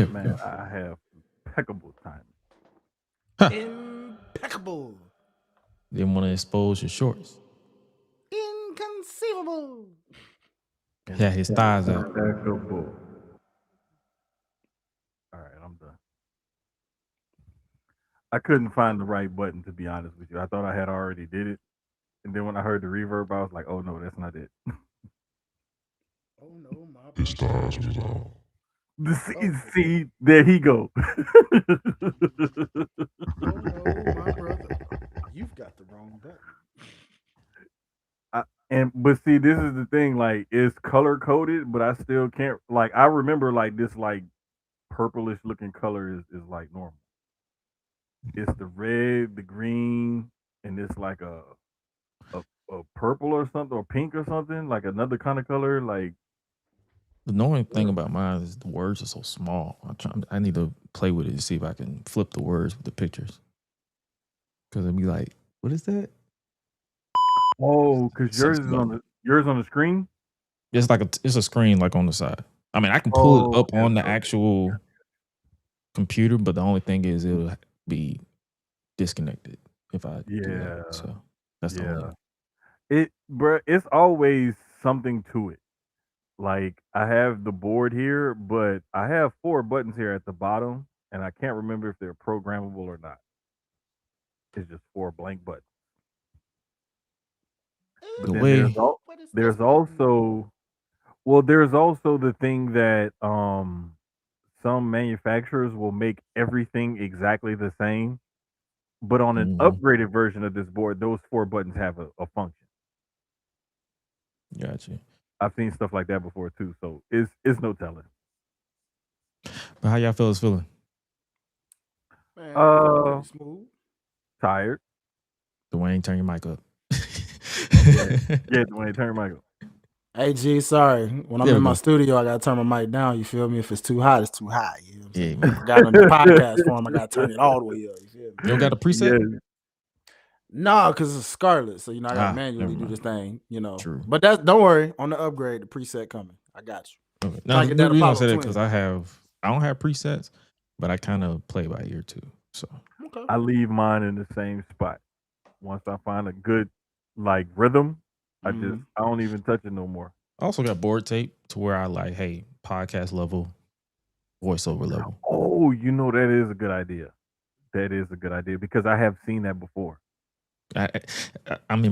Man, I have impeccable timing. Impeccable. Didn't want to expose your shorts. Inconceivable. Yeah, his thighs out. Impeccable. All right, I'm done. I couldn't find the right button to be honest with you. I thought I had already did it, and then when I heard the reverb, I was like, "Oh no, that's not it." Oh no, my His brother. thighs was out. See, there he go. Oh no, my brother. You've got the wrong button. But see, this is the thing. Like, it's color coded, but I still can't. Like, I remember like this like purplish looking color is like normal. It's the red, the green, and it's like a purple or something, or pink or something, like another kind of color. Like, The annoying thing about mine is the words are so small. I need to play with it to see if I can flip the words with the pictures. Because it'd be like, what is that? oh, because Sex yours on the screen. It's like it's a screen like on the side. I mean, I can pull it Oh, up on the actual computer, but the only thing is it'll be disconnected if I do that. Yeah, So that's the only. it's always something to it. Like, I have the board here, but I have four buttons here at the bottom, and I can't remember if they're programmable or not. It's just four blank buttons. But The then way there's also there's also the thing that some manufacturers will make everything exactly the same, but on an upgraded version of this board, those four buttons have a function. Gotcha. I've seen stuff like that before too, so it's no telling. But how y'all fellas feeling? Man, Uh, pretty smooth. Tired. Dwayne, turn your mic up. Yeah, Dwayne, turn your mic up. Hey G, sorry. When I'm There we in my go. studio, I gotta turn my mic down. You feel me? If it's too hot, it's too hot. You know what I'm saying? Yeah, I forgot on the podcast form, I gotta turn it all the way up. You feel me? You don't got a preset? Yeah. Nah, because it's Scarlet, so you know I gotta manually never do mind. this thing. You know, True. but don't worry. On the upgrade, the preset coming. I got you. Okay. Now, Trying to the get that reason I Apollo say that twin. because I don't have presets, but I kind of play by ear too. So Okay. I leave mine in the same spot. Once I find a good like rhythm, I don't even touch it no more. I also got board tape to where I like, hey, podcast level, voiceover level. Oh, you know that is a good idea. That is a good idea because I have seen that before. I'm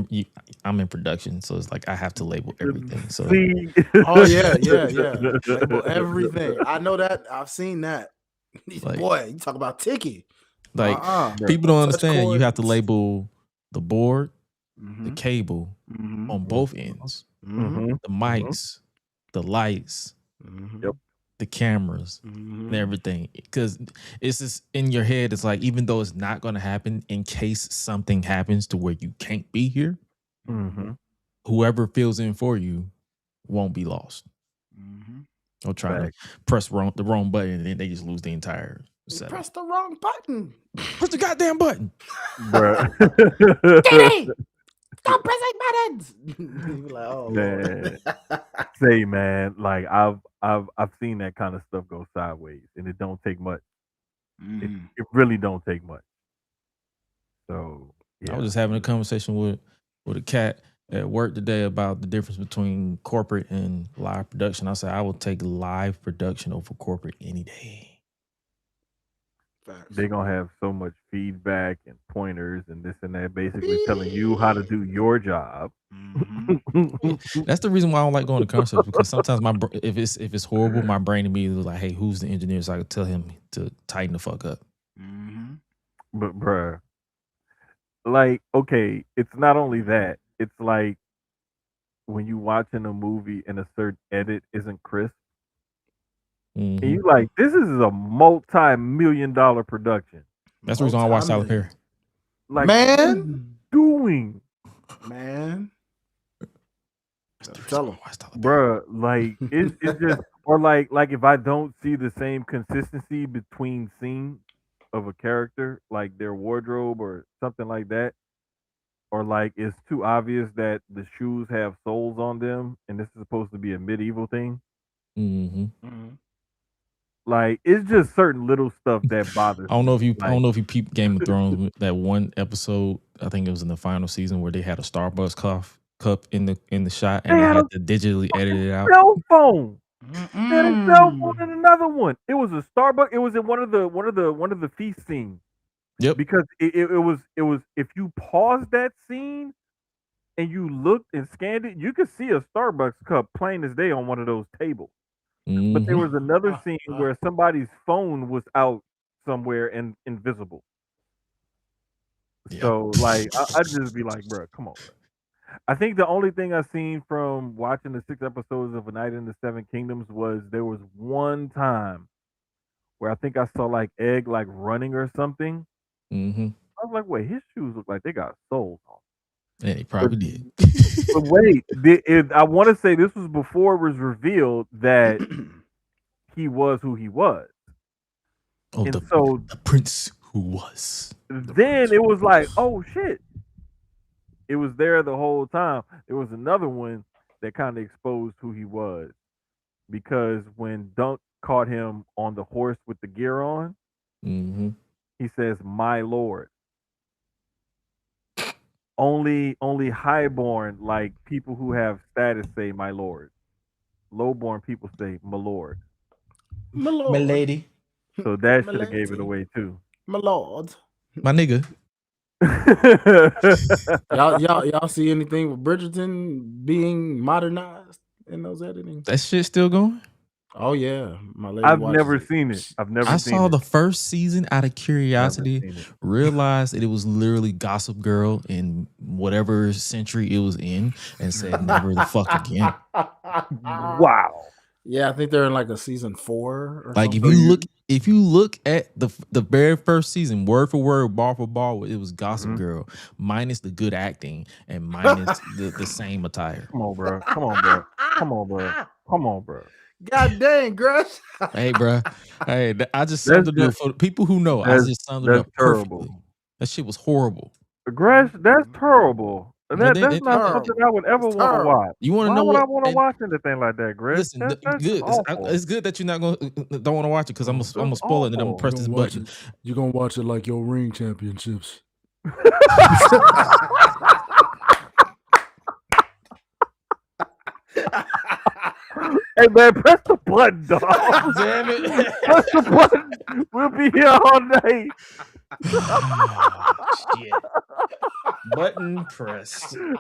in production, so it's like I have to label everything. So See? Oh yeah. Label everything. I know that. I've seen that. Like- Boy, you talk about Tiki. like people don't understand. You have to chords. label the board, the Mhm. cable on both ends, Mhm. the mics, the lights, Mhm. Yep. the cameras, and everything. Because it's just in your head. It's like even though it's not going to happen, in case something happens to where you can't be here, whoever fills in for you won't be lost. Or try to press the wrong button and then they just lose the entire setup. Press the wrong button. Press the goddamn button. Bruh. Kitty! Stop pressing buttons. You're like, oh Man. Lord. Say, man, like I've seen that kind of stuff go sideways, and it don't take much. It really don't take much. So I was just having a conversation with a cat at work today about the difference between corporate and live production. I said I will take live production over corporate any day. they're gonna have so much feedback and pointers and this and that, basically telling you how to do your job. That's the reason why I don't like going to concerts, because sometimes if it's horrible, my brain immediately is like, hey, who's the engineer, so I can tell him to tighten the fuck up. But bruh, like, okay, it's not only that. It's like when you watching a movie and a certain edit isn't crisp, and you like, this is a multi-million-dollar production. That's the reason why I watch Tyler Perry. Like, Man. what are you doing? Man. Tell him. Bruh, like it's just, or like if I don't see the same consistency between scenes of a character, like their wardrobe or something like that, or like it's too obvious that the shoes have soles on them and this is supposed to be a medieval thing. Like it's just certain little stuff that bothers I don't know if me. you peeped Game of Thrones that one episode. I think it was in the final season where they had a Starbucks cup in the shot and They they had a had to digitally edit it out. cell phone. They had a cell phone in another one. It was a Starbucks. It was in one of the feast scenes. Yep. Because it was if you pause that scene and you looked and scanned it, you could see a Starbucks cup plain as day on one of those tables. But there was another scene where somebody's phone was out somewhere and invisible. Yeah. So like I'd just be like, bro, come on, bro. I think the only thing I've seen from watching the 6 episodes of A Night in the Seven Kingdoms was there was one time where I think I saw like Egg like running or something. Mm-hmm. I was like, wait, his shoes look like they got soles on. Yeah, he probably did. But wait, I want to say this was before it was revealed that he was who he was. Oh, And the so prince who was. then it was like, oh shit. It was there the whole time. There was another one that kind of exposed who he was. Because when Dunk caught him on the horse with the gear on, Mm-hmm. he says, "My lord." Only highborn, like people who have status, say "my lord." Lowborn people say "my lord." My lord. My lady. So that should have gave it away too. My lord. My nigga. Y'all see anything with Bridgerton being modernized in those editing? That shit still going? Oh yeah, my lady. I've watches never seen it. I saw the first season out of curiosity, seen it. realized that it was literally Gossip Girl in whatever century it was in, and said never the fuck again. Wow. Yeah, I think they're in like a season 4 or Like something. if you look at the very first season, word for word, bar for bar, it was Gossip Girl, minus the good acting and minus the same attire. Come on, bro. Come on, bro. Come on, bro. Come on, bro. God dang, Gresh. Hey, bro. Hey, I just summed it up for people who know. I just summed it up terrible. perfectly. That shit was horrible. Gresh, that's terrible. That's not terrible. something I would ever It's want to terrible. watch. You want to Why know would what? I want to watch anything like that, Gresh? Listen, That's good. awful. It's good that you're not don't want to watch it because I'm gonna spoil it and I'm gonna press this button. You're gonna watch it like your ring championships. Hey man, press the button, dog. Damn it! Press the button. We'll be here all night. Oh, shit. Button pressed. Feeling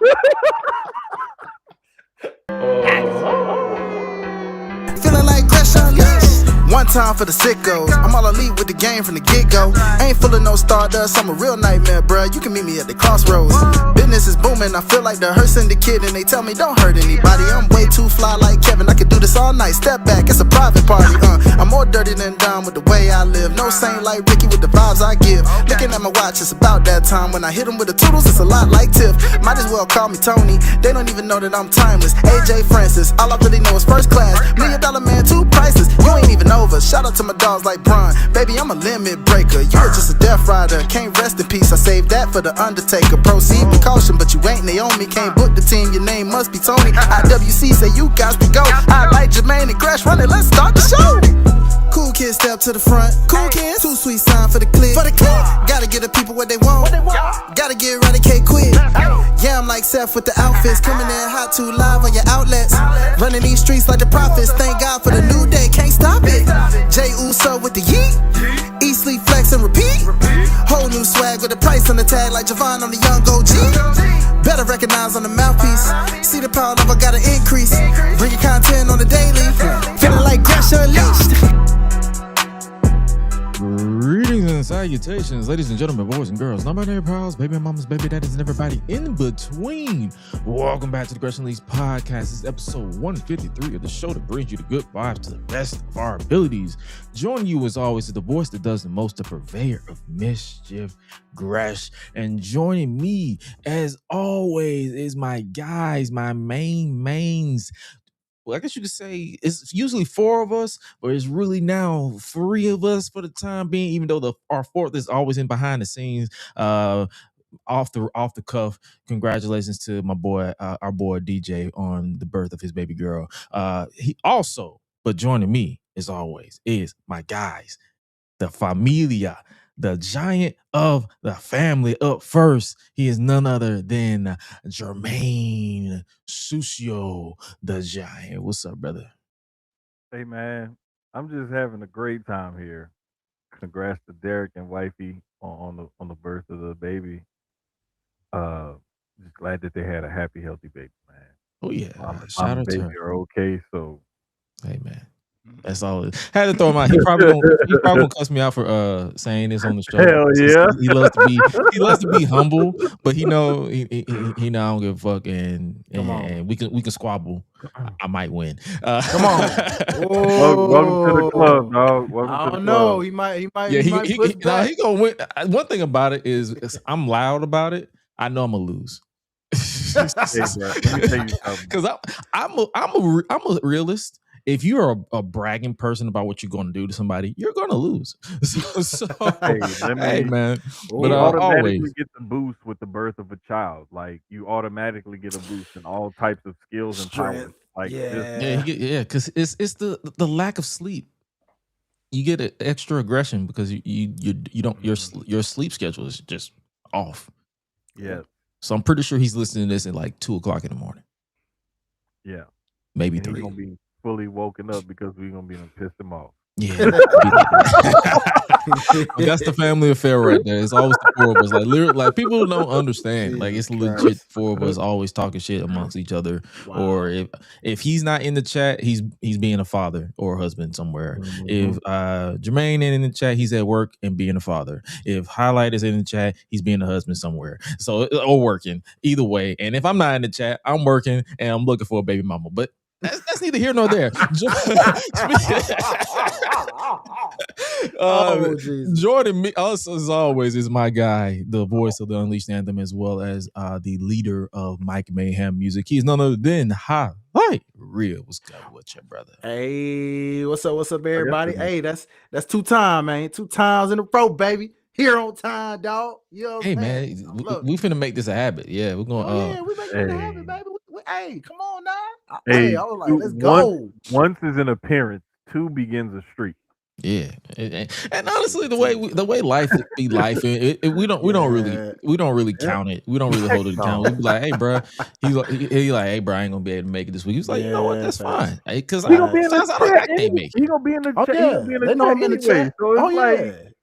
like GRESH UNLEASHED. One time for the sickos. I'm all elite with the game from the get-go. Ain't full of no stardust, I'm a real nightmare, bruh. You can meet me at the crossroads. Business is booming, I feel like the hearse and the kid, and they tell me don't hurt anybody. I'm way too fly like Kevin, I could do this all night. Step back, it's a private party, I'm more dirty than dumb with the way I live. No saint like Ricky with the vibes I give. Looking at my watch, it's about that time. When I hit them with the toodles, it's a lot like Tiff. Might as well call me Tony. They don't even know that I'm timeless. AJ Francis, all I really know is first class. $1 million man, 2 prices. You ain't even over. Shout out to my dogs like Bron. Baby, I'm a limit breaker. You are just a death rider. Can't rest in peace. I saved that for the Undertaker. Proceed with caution, but you ain't Naomi. Can't book the team. Your name must be Tony. IWC say you got to go. Hi-Lite Jermaine and GRESH running. Let's start the show. Cool kids step to the front. Cool kids. Too sweet sign for the click. Gotta get the people what they want. Gotta get eradicate quick. Yeah, I'm like Seth with the outfits. Coming in hot too live on your outlets. Running these streets like the prophets. Thank God for the new day. Can't stop it. Jay Uso with the yeet. Eat, sleep, flex, and repeat. Whole new swag with a price on the tag like Javon on the young OG. Better recognize on the mouthpiece. See the power level gotta increase. Bring your content on the daily. Feeling like GRESH UNLEASHED. Greetings and salutations, ladies and gentlemen, boys and girls, non-binary pals, baby mamas, baby daddies, and everybody in between. Welcome back to the GRESH UNLEASHED podcast. This is episode 153 of the show that brings you the good vibes to the best of our abilities. Joining you as always is the voice that does the most, the purveyor of mischief, Gresh. And joining me as always is my guys, my mains. Well, I guess you could say it's usually 4 of us, but it's really now 3 of us for the time being, even though our 4th is always in behind the scenes, off the cuff. Congratulations to my boy, our boy DJ on the birth of his baby girl. He also, but joining me as always, is my guys, the familia, the giant of the family. Up first, he is none other than Jermaine Sucio, the giant. What's up, brother? Hey man, I'm just having a great time here. Congrats to Derek and wifey on the birth of the baby. Uh, just glad that they had a happy, healthy baby, man. Oh yeah, Mom shout and out to baby her. are okay, so Hey man. That's all. Had to throw him out. He probably gonna cuss me out for saying this on the show. hell yeah. He loves to be humble, but he know he know I don't give a fuck, and we can squabble. I might win. Come on. Welcome to the club, dog. Welcome I to the don't know. club. He might Yeah, push back. he gonna win. One thing about it is I'm loud about it. I know I'm gonna lose. Hey, bro, let me tell you something. Because I'm a realist. If you're a bragging person about what you're going to do to somebody, you're going to lose. Hey, man. But You automatically always get the boost with the birth of a child. Like you automatically get a boost in all types of skills and powers. Like because it's the lack of sleep. You get an extra aggression because you don't your sleep schedule is just off. Yeah. So I'm pretty sure he's listening to this at like 2:00 in the morning. Yeah. Maybe and 3. He's gonna be fully woken up because we're gonna be done pissed him off. Yeah. That's the family affair right there. It's always the 4 of us. Like literally, like people don't understand. Jesus like it's Christ. legit 4 of us always talking shit amongst each other. Wow. Or if he's not in the chat, he's being a father or a husband somewhere. If Jermaine ain't in the chat, he's at work and being a father. If Hi-Lite is in the chat, he's being a husband somewhere. So or working. Either way. And if I'm not in the chat, I'm working and I'm looking for a baby mama. But that's neither here nor there. Jordan, also as always, is my guy, the voice of the Unleashed Anthem, as well as the leader of Mike Mayhem Music. He's none other than Hi-Lite Real. What's good with you, brother? Hey, what's up, everybody? Hey, that's 2 times, man. 2 times in a row, baby. Here on time, dog. You know what hey, I'm man, we finna make this a habit. Yeah, we're going. We make it a habit, baby. Hey, come on now. Hey, I was like, let's go. Once is an appearance, 2 begins a streak. Yeah, and honestly, the way life be life, we don't really count it. We don't really hold it account. We be like, hey, bro, he like, hey, bro, I ain't gonna be able to make it this week. He's like, you know what, that's fine, because I can't make it. He gonna be in the chat. They know I'm in the chat. So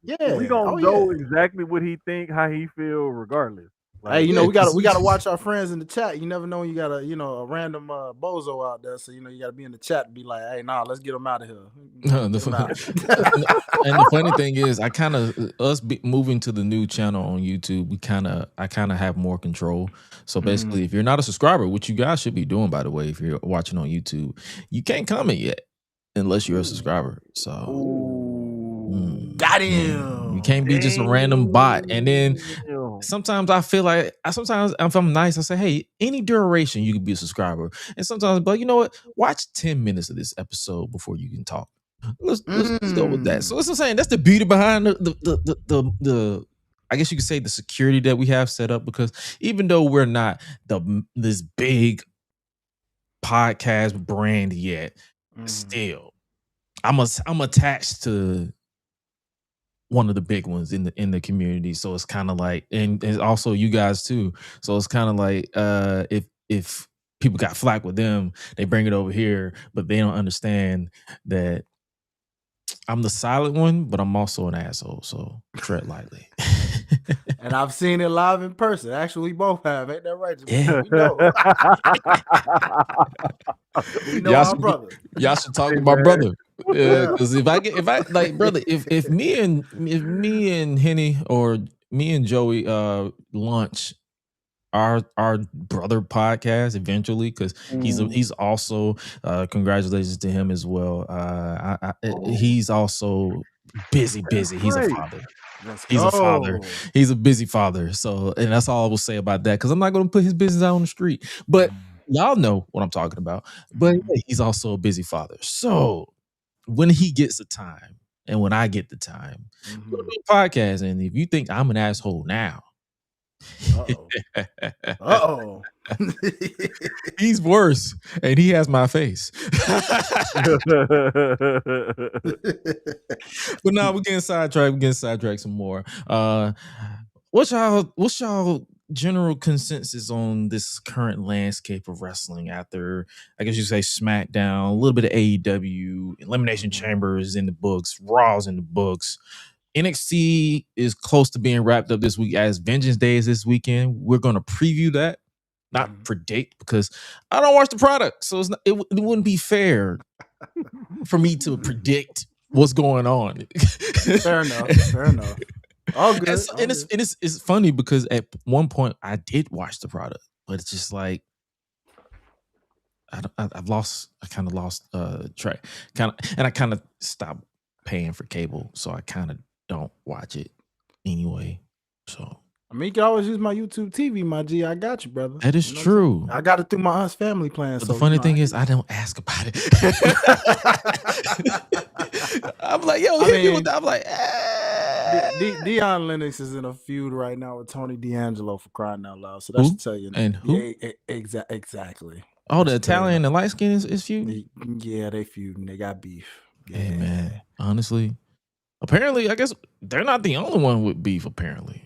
it's we gonna know exactly what he think, how he feel, regardless. Hey, we gotta watch our friends in the chat. You never know when you got a random bozo out there. So you gotta be in the chat and be like, hey, let's get him out of here. And the funny thing is, I kind of moving to the new channel on YouTube. I kind of have more control. So basically, if you're not a subscriber, which you guys should be doing, by the way, if you're watching on YouTube, you can't comment yet unless you're a subscriber. So got him. You can't be just a random bot. And then sometimes I feel like sometimes if I'm nice, I say, hey, any duration you can be a subscriber. And sometimes, but you know what? Watch 10 minutes of this episode before you can talk. Let's go with that. So that's what I'm saying. That's the beauty behind the I guess you could say the security that we have set up, because even though we're not this big podcast brand yet, still I'm attached to one of the big ones in the community. So it's kind of like, and also you guys too. So it's kind of like if people got flack with them, they bring it over here, but they don't understand that I'm the silent one, but I'm also an asshole. So tread lightly. And I've seen it live in person. Actually, we both have. Ain't that right? Yeah. We know our brother. Y'all should talk to my brother. Because if I like, brother, if me and Henny or me and Joey launch our brother podcast eventually, because he's also congratulations to him as well. He's also busy. He's a father. He's a father. He's a busy father. So, and that's all I will say about that, because I'm not going to put his business out on the street. But y'all know what I'm talking about. But he's also a busy father. So when he gets the time and when I get the time, we'll do a podcast. And if you think I'm an asshole now, He's worse, and he has my face. But now we're getting sidetracked. We're getting sidetracked some more. What's y'all general consensus on this current landscape of wrestling after, I guess you say, SmackDown, a little bit of AEW, Elimination Chambers in the books, Raw's in the books. NXT is close to being wrapped up this week as Vengeance Day is this weekend. We're going to preview that, not predict, because I don't watch the product. So it wouldn't be fair for me to predict what's going on. Fair enough. All good. It's funny because at one point I did watch the product, but it's just like I kind of lost track, and I kind of stopped paying for cable, so I kind of don't watch it anyway. So I mean, you can always use my YouTube TV, my G. I got you, brother. That is true. I got it through my aunt's family plan. But the funny thing is, I don't ask about it. I'm like, yo, hit me with that. I'm like, Deion Lennox is in a feud right now with Tony D'Angelo, for crying out loud. So that should tell you. And who? Yeah, exactly. Oh, the Italian and the light skin is feuding? Yeah, they feuding. They got beef. Yeah. Hey, man. Honestly, apparently, I guess they're not the only one with beef, apparently.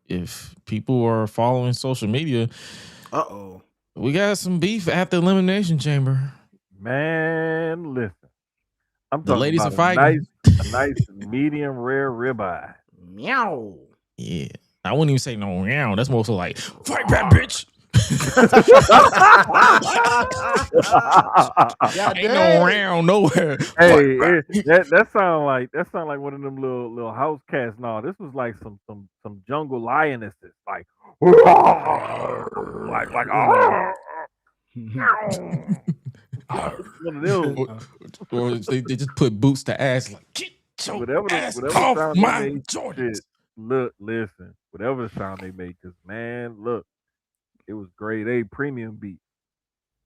If people are following social media, we got some beef at the Elimination Chamber. Man, listen. I'm The talking ladies about are fighting. A nice medium rare ribeye. Meow. Yeah. I wouldn't even say no meow. That's more so like, fight back, bitch. Ain't no round nowhere. Hey, that sound like one of them little house cats. No, this was like some jungle lionesses, like one of them. Or they just put boots to ass, like, get your whatever ass sound off they my made, Jordans. shit. Look, listen, whatever sound they made, because man, look, it was grade A premium beat.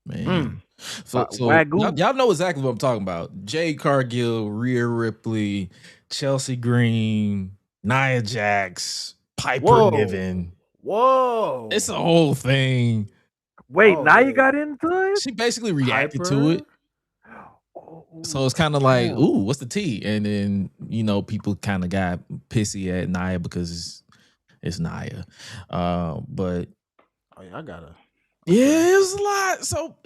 Man. So y'all know exactly what I'm talking about. Jade, Cargill, Rhea Ripley, Chelsea Green, Nia Jax, Piper Niven. Whoa. It's a whole thing. Wait, now you got into it? She basically reacted to it. So it's kind of like, ooh, what's the tea? And then, people kind of got pissy at Nia because it's Nia. But I gotta. Yeah, it was a lot. So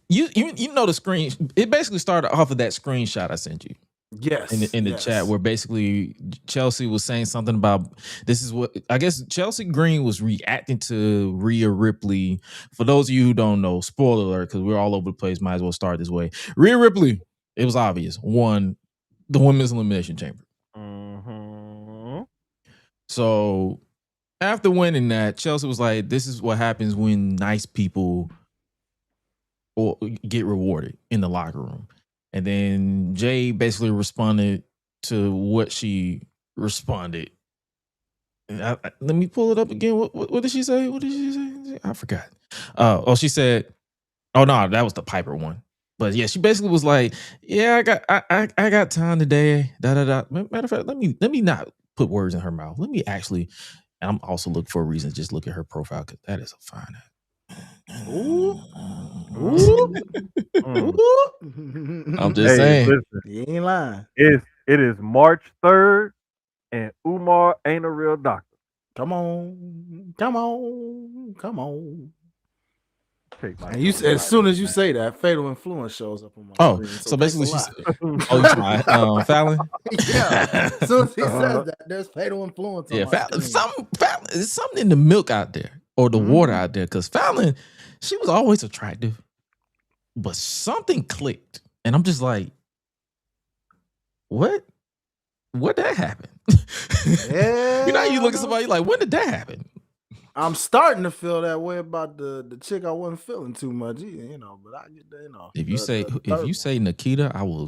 you know the screen. It basically started off of that screenshot I sent you. Yes. In the chat, where basically Chelsea was saying something about, this is what I guess Chelsea Green was reacting to Rhea Ripley. For those of you who don't know, spoiler alert, because we're all over the place, might as well start this way. Rhea Ripley, it was obvious, won the Women's Elimination Chamber. Mm-hmm. So after winning that, Chelsea was like, this is what happens when nice people get rewarded in the locker room. And then Jade basically responded to what she responded. Let me pull it up again. What did she say? What did she say? I forgot. She said, oh no, that was the Piper one. But yeah, she basically was like, yeah, I got time today. Matter of fact, let me not put words in her mouth. Let me actually, and I'm also looking for a reason to just look at her profile, because that is a fine act. Ooh. I'm just saying. Listen, you ain't lying. It is March 3rd, and Umar ain't a real doctor. Come on. And as soon as you say that, Fatal Influence shows up on my screen. So basically she said, you Fallon? Yeah. As soon as he says that, there's Fatal Influence on my screen. There's something in the milk out there, or the water out there, because Fallon, she was always attractive, but something clicked. And I'm just like, what? What that happen? Yeah. You look at somebody like, when did that happen? I'm starting to feel that way about the chick I wasn't feeling too much, but I get that, If you say Nikita, I will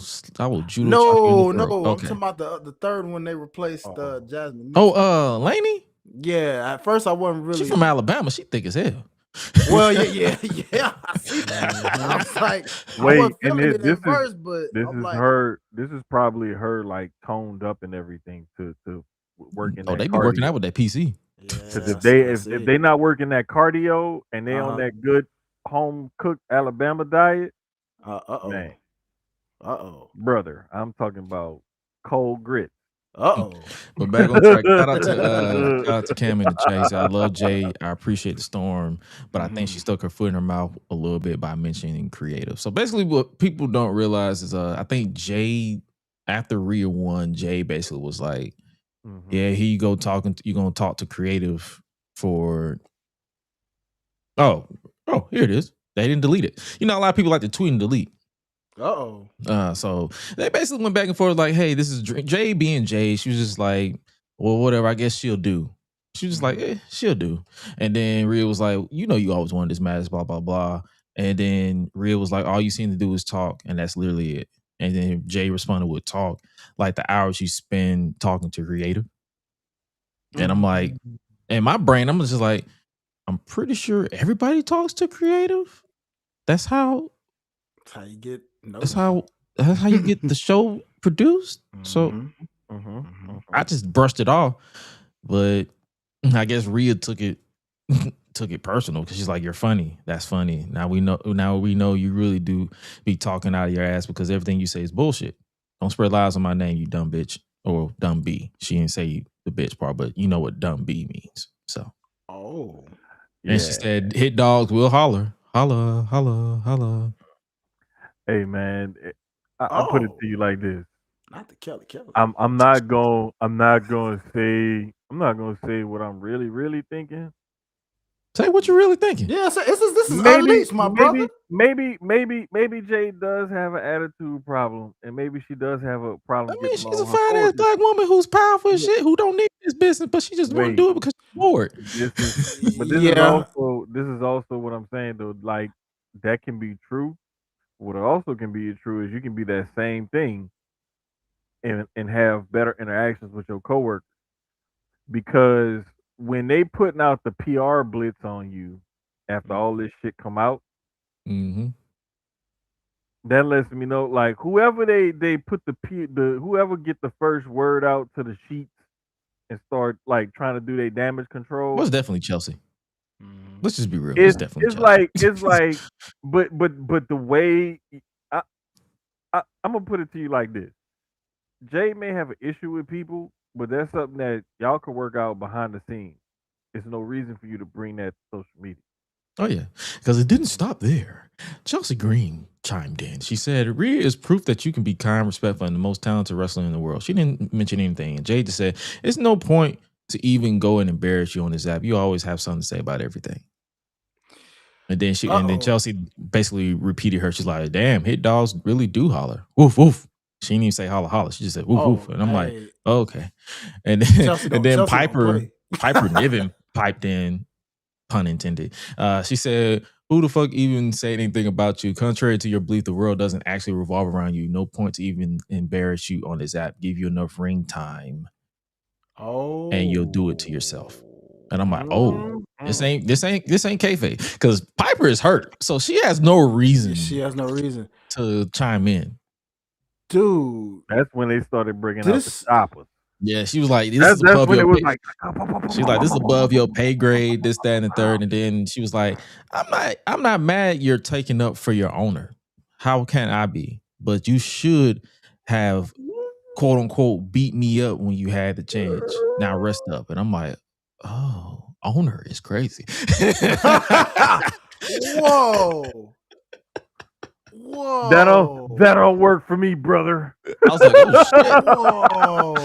judo. No, okay. I'm talking about the third one. They replaced Jasmine. Lainey? Yeah, at first I wasn't really. She's from Alabama. She thick as hell. Well, yeah. I see that. I was like, wait, this is probably her like toned up and everything to working. Oh, they be working out with that PC. Because Yeah, if they not working that cardio and they on that good home cooked Alabama diet, man, brother, I'm talking about cold grits. But back on track. Shout out to Cam and the Chase. I love Jay. I appreciate the storm, but I think she stuck her foot in her mouth a little bit by mentioning creative. So basically, what people don't realize is, I think Jade, after Rhea won, Jay basically was like, "Yeah, here you go talking. You gonna talk to creative for." Oh, here it is. They didn't delete it. You know, a lot of people like to tweet and delete. So they basically went back and forth like, hey, this is Jay being Jay. She was just like, well, whatever, I guess she'll do. She was just like, she'll do. And then Rhea was like, you know, you always wanted this match, blah, blah, blah. And then Rhea was like, all you seem to do is talk. And that's literally it. And then Jay responded with talk, like the hours you spend talking to creative. And I'm like, in my brain, I'm just like, I'm pretty sure everybody talks to creative. That's how you get noticed. That's how you get the show produced. So I just brushed it off. But I guess Rhea took it personal because she's like, you're funny. That's funny. Now we know you really do be talking out of your ass because everything you say is bullshit. Don't spread lies on my name, you dumb bitch. Or dumb B. She didn't say the bitch part, but you know what dumb B means. So and she said, hit dogs will holler. Holla, holla, holla. Hey man, I'll put it to you like this. Not the Kelly. I'm not gonna say what I'm really thinking. Say what you're really thinking. Yeah, so this is unleashed, my brother. Maybe Jade does have an attitude problem, and maybe she does have a problem. I mean, she's a fine ass black woman who's powerful as shit, who don't need this business, but she just want to do it because she's bored. This is also what I'm saying though. Like that can be true. What also can be true is you can be that same thing and have better interactions with your coworkers. Because when they putting out the PR blitz on you after all this shit come out, that lets me know like whoever they put whoever get the first word out to the sheets and start like trying to do their damage control. Well, it's definitely Chelsea. Let's just be real. It's definitely Chelsea. but the way I'm gonna put it to you like this: Jay may have an issue with people, but that's something that y'all can work out behind the scenes. There's no reason for you to bring that to social media. Oh yeah, because it didn't stop there. Chelsea Green chimed in. She said, Rhea is proof that you can be kind, respectful, and the most talented wrestler in the world. She didn't mention anything. And Jade just said, it's no point to even go and embarrass you on this app. You always have something to say about everything. And then then Chelsea basically repeated her. She's like, damn, hit dogs really do holler. Woof, woof. She didn't even say holla, holla. She just said woof, woof. And I'm like, okay. And then Piper Niven piped in, pun intended. She said, who the fuck even say anything about you? Contrary to your belief, the world doesn't actually revolve around you. No point to even embarrass you on this app. Give you enough ring time. And you'll do it to yourself. And I'm like, this ain't kayfabe. Because Piper is hurt. So she has no reason. To chime in. Dude. That's when they started bringing out the choppers. Yeah, she was like, this is above your pay. She's like, this is above your pay grade, this, that, and the third. And then she was like, I'm not mad you're taking up for your owner. How can I be? But you should have, quote unquote, beat me up when you had the chance. Now rest up. And I'm like, oh, owner is crazy. Whoa. That don't work for me, brother. I was like, oh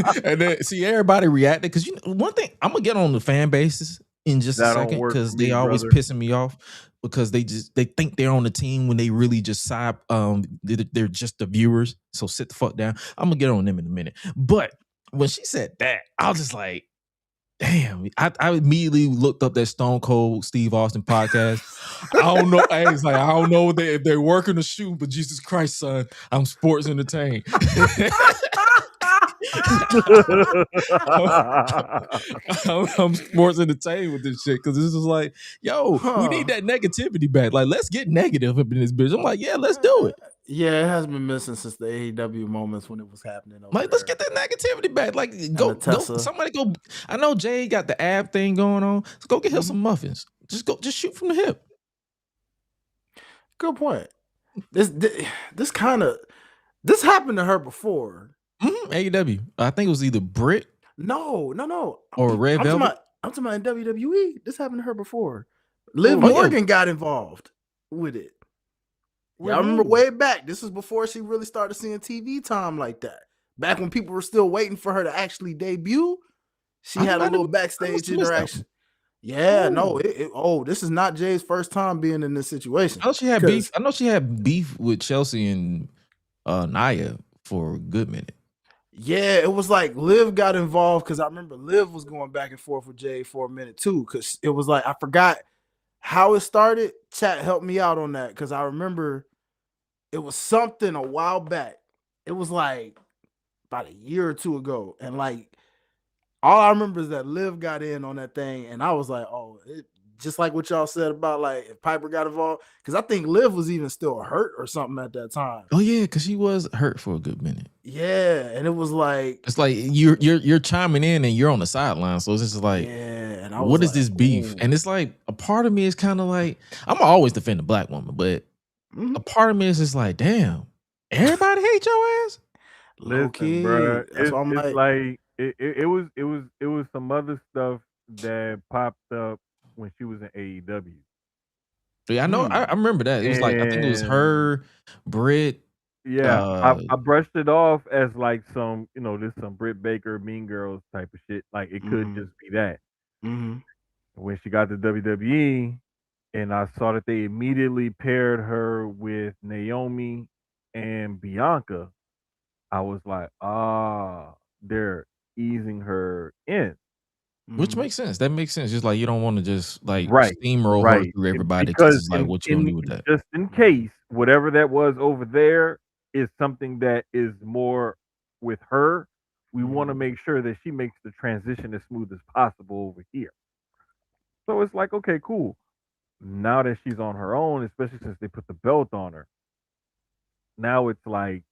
shit. And then see everybody reacted because one thing I'm gonna get on the fan bases in just a second because they always pissing me off because they think they're on the team when they really just they're just the viewers. So sit the fuck down. I'm gonna get on them in a minute. But when she said that, I was just like, damn, I immediately looked up that Stone Cold Steve Austin podcast. I don't know. I was like, I don't know if they're working or shooting, but Jesus Christ, son, I'm sports entertained. I'm sports entertained with this shit because this is like, yo, we need that negativity back. Like, let's get negative up in this bitch. I'm like, yeah, let's do it. Yeah, it has been missing since the AEW moments when it was happening. Like, let's get that negativity back. Like, go. Tessa. Somebody go. I know Jade got the ab thing going on. Let's go get her some muffins. Just shoot from the hip. Good point. This happened to her before. AEW. I think it was either Britt. No. Or Red Velvet. I'm talking about in WWE. This happened to her before. Liv Morgan got involved with it. Yeah, I remember way back. This was before she really started seeing TV time like that. Back when people were still waiting for her to actually debut, she had a little backstage interaction. Yeah, no. This is not Jay's first time being in this situation. I know she had beef. I know she had beef with Chelsea and Nia for a good minute. Yeah, it was like Liv got involved because I remember Liv was going back and forth with Jay for a minute too. Because it was like I forgot how it started. Chat helped me out on that because I remember it was something a while back. It was like about a year or two ago, and like all I remember is that Liv got in on that thing, and I was like, oh, just like what y'all said about like if Piper got involved, because I think Liv was even still hurt or something at that time. Oh yeah, because she was hurt for a good minute. Yeah, and it was like it's like you're chiming in and you're on the sideline, so it's just like, and what is this beef? And it's like a part of me is kind of like I'm always defend a black woman, but a part of me is just like, damn, everybody hate your ass. Listen, bro, it's like it was some other stuff that popped up when she was in AEW. Yeah, I know. I remember that. It was like I think it was her, Britt. Yeah, I brushed it off as like some, this some Britt Baker, Mean Girls type of shit. Like it could just be that. When she got to WWE, and I saw that they immediately paired her with Naomi and Bianca, I was like, they're easing her in. Which makes sense. That makes sense. Just like you don't want to just like steamroll her through everybody because it's like what you gonna do with that. Just in case whatever that was over there is something that is more with her, we want to make sure that she makes the transition as smooth as possible over here. So it's like, okay, cool. Now that she's on her own, especially since they put the belt on her, now it's like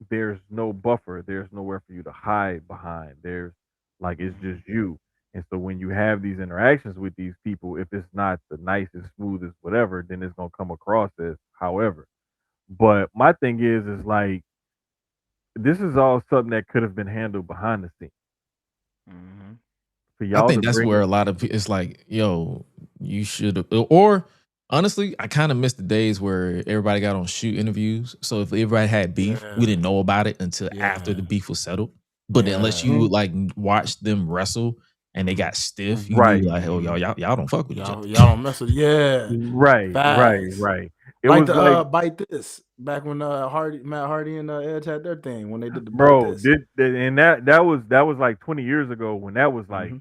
there's no buffer. There's nowhere for you to hide behind. There's like it's just you. And so when you have these interactions with these people, if it's not the nicest, smoothest, whatever, then it's gonna come across as however. But my thing is like this is all something that could have been handled behind the scenes. For y'all, I think that's where a lot of it's like, yo, you should have. Or honestly, I kind of missed the days where everybody got on shoot interviews. So if everybody had beef, we didn't know about it until after the beef was settled. But unless you like watch them wrestle and they got stiff, you knew like, oh, y'all don't fuck with each other. Y'all don't mess with Right. It like was the like bite this back when Matt Hardy and Edge had their thing when they did the bro. bite this. And that was like 20 years ago when that was like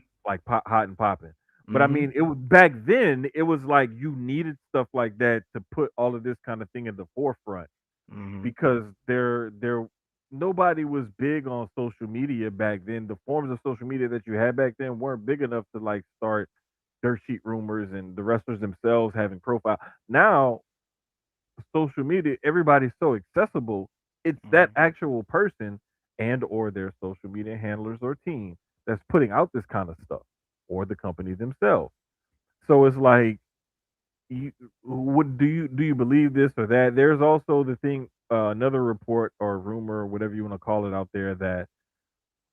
hot and popping. But I mean, it was back then. It was like you needed stuff like that to put all of this kind of thing in the forefront because nobody was big on social media back then. The forms of social media that you had back then weren't big enough to like start dirt sheet rumors and the wrestlers themselves having profile. Now, social media, everybody's so accessible. It's that actual person and or their social media handlers or team that's putting out this kind of stuff, or the company themselves. So it's like, what do you believe this or that? There's also the thing, another report or rumor, or whatever you want to call it out there, that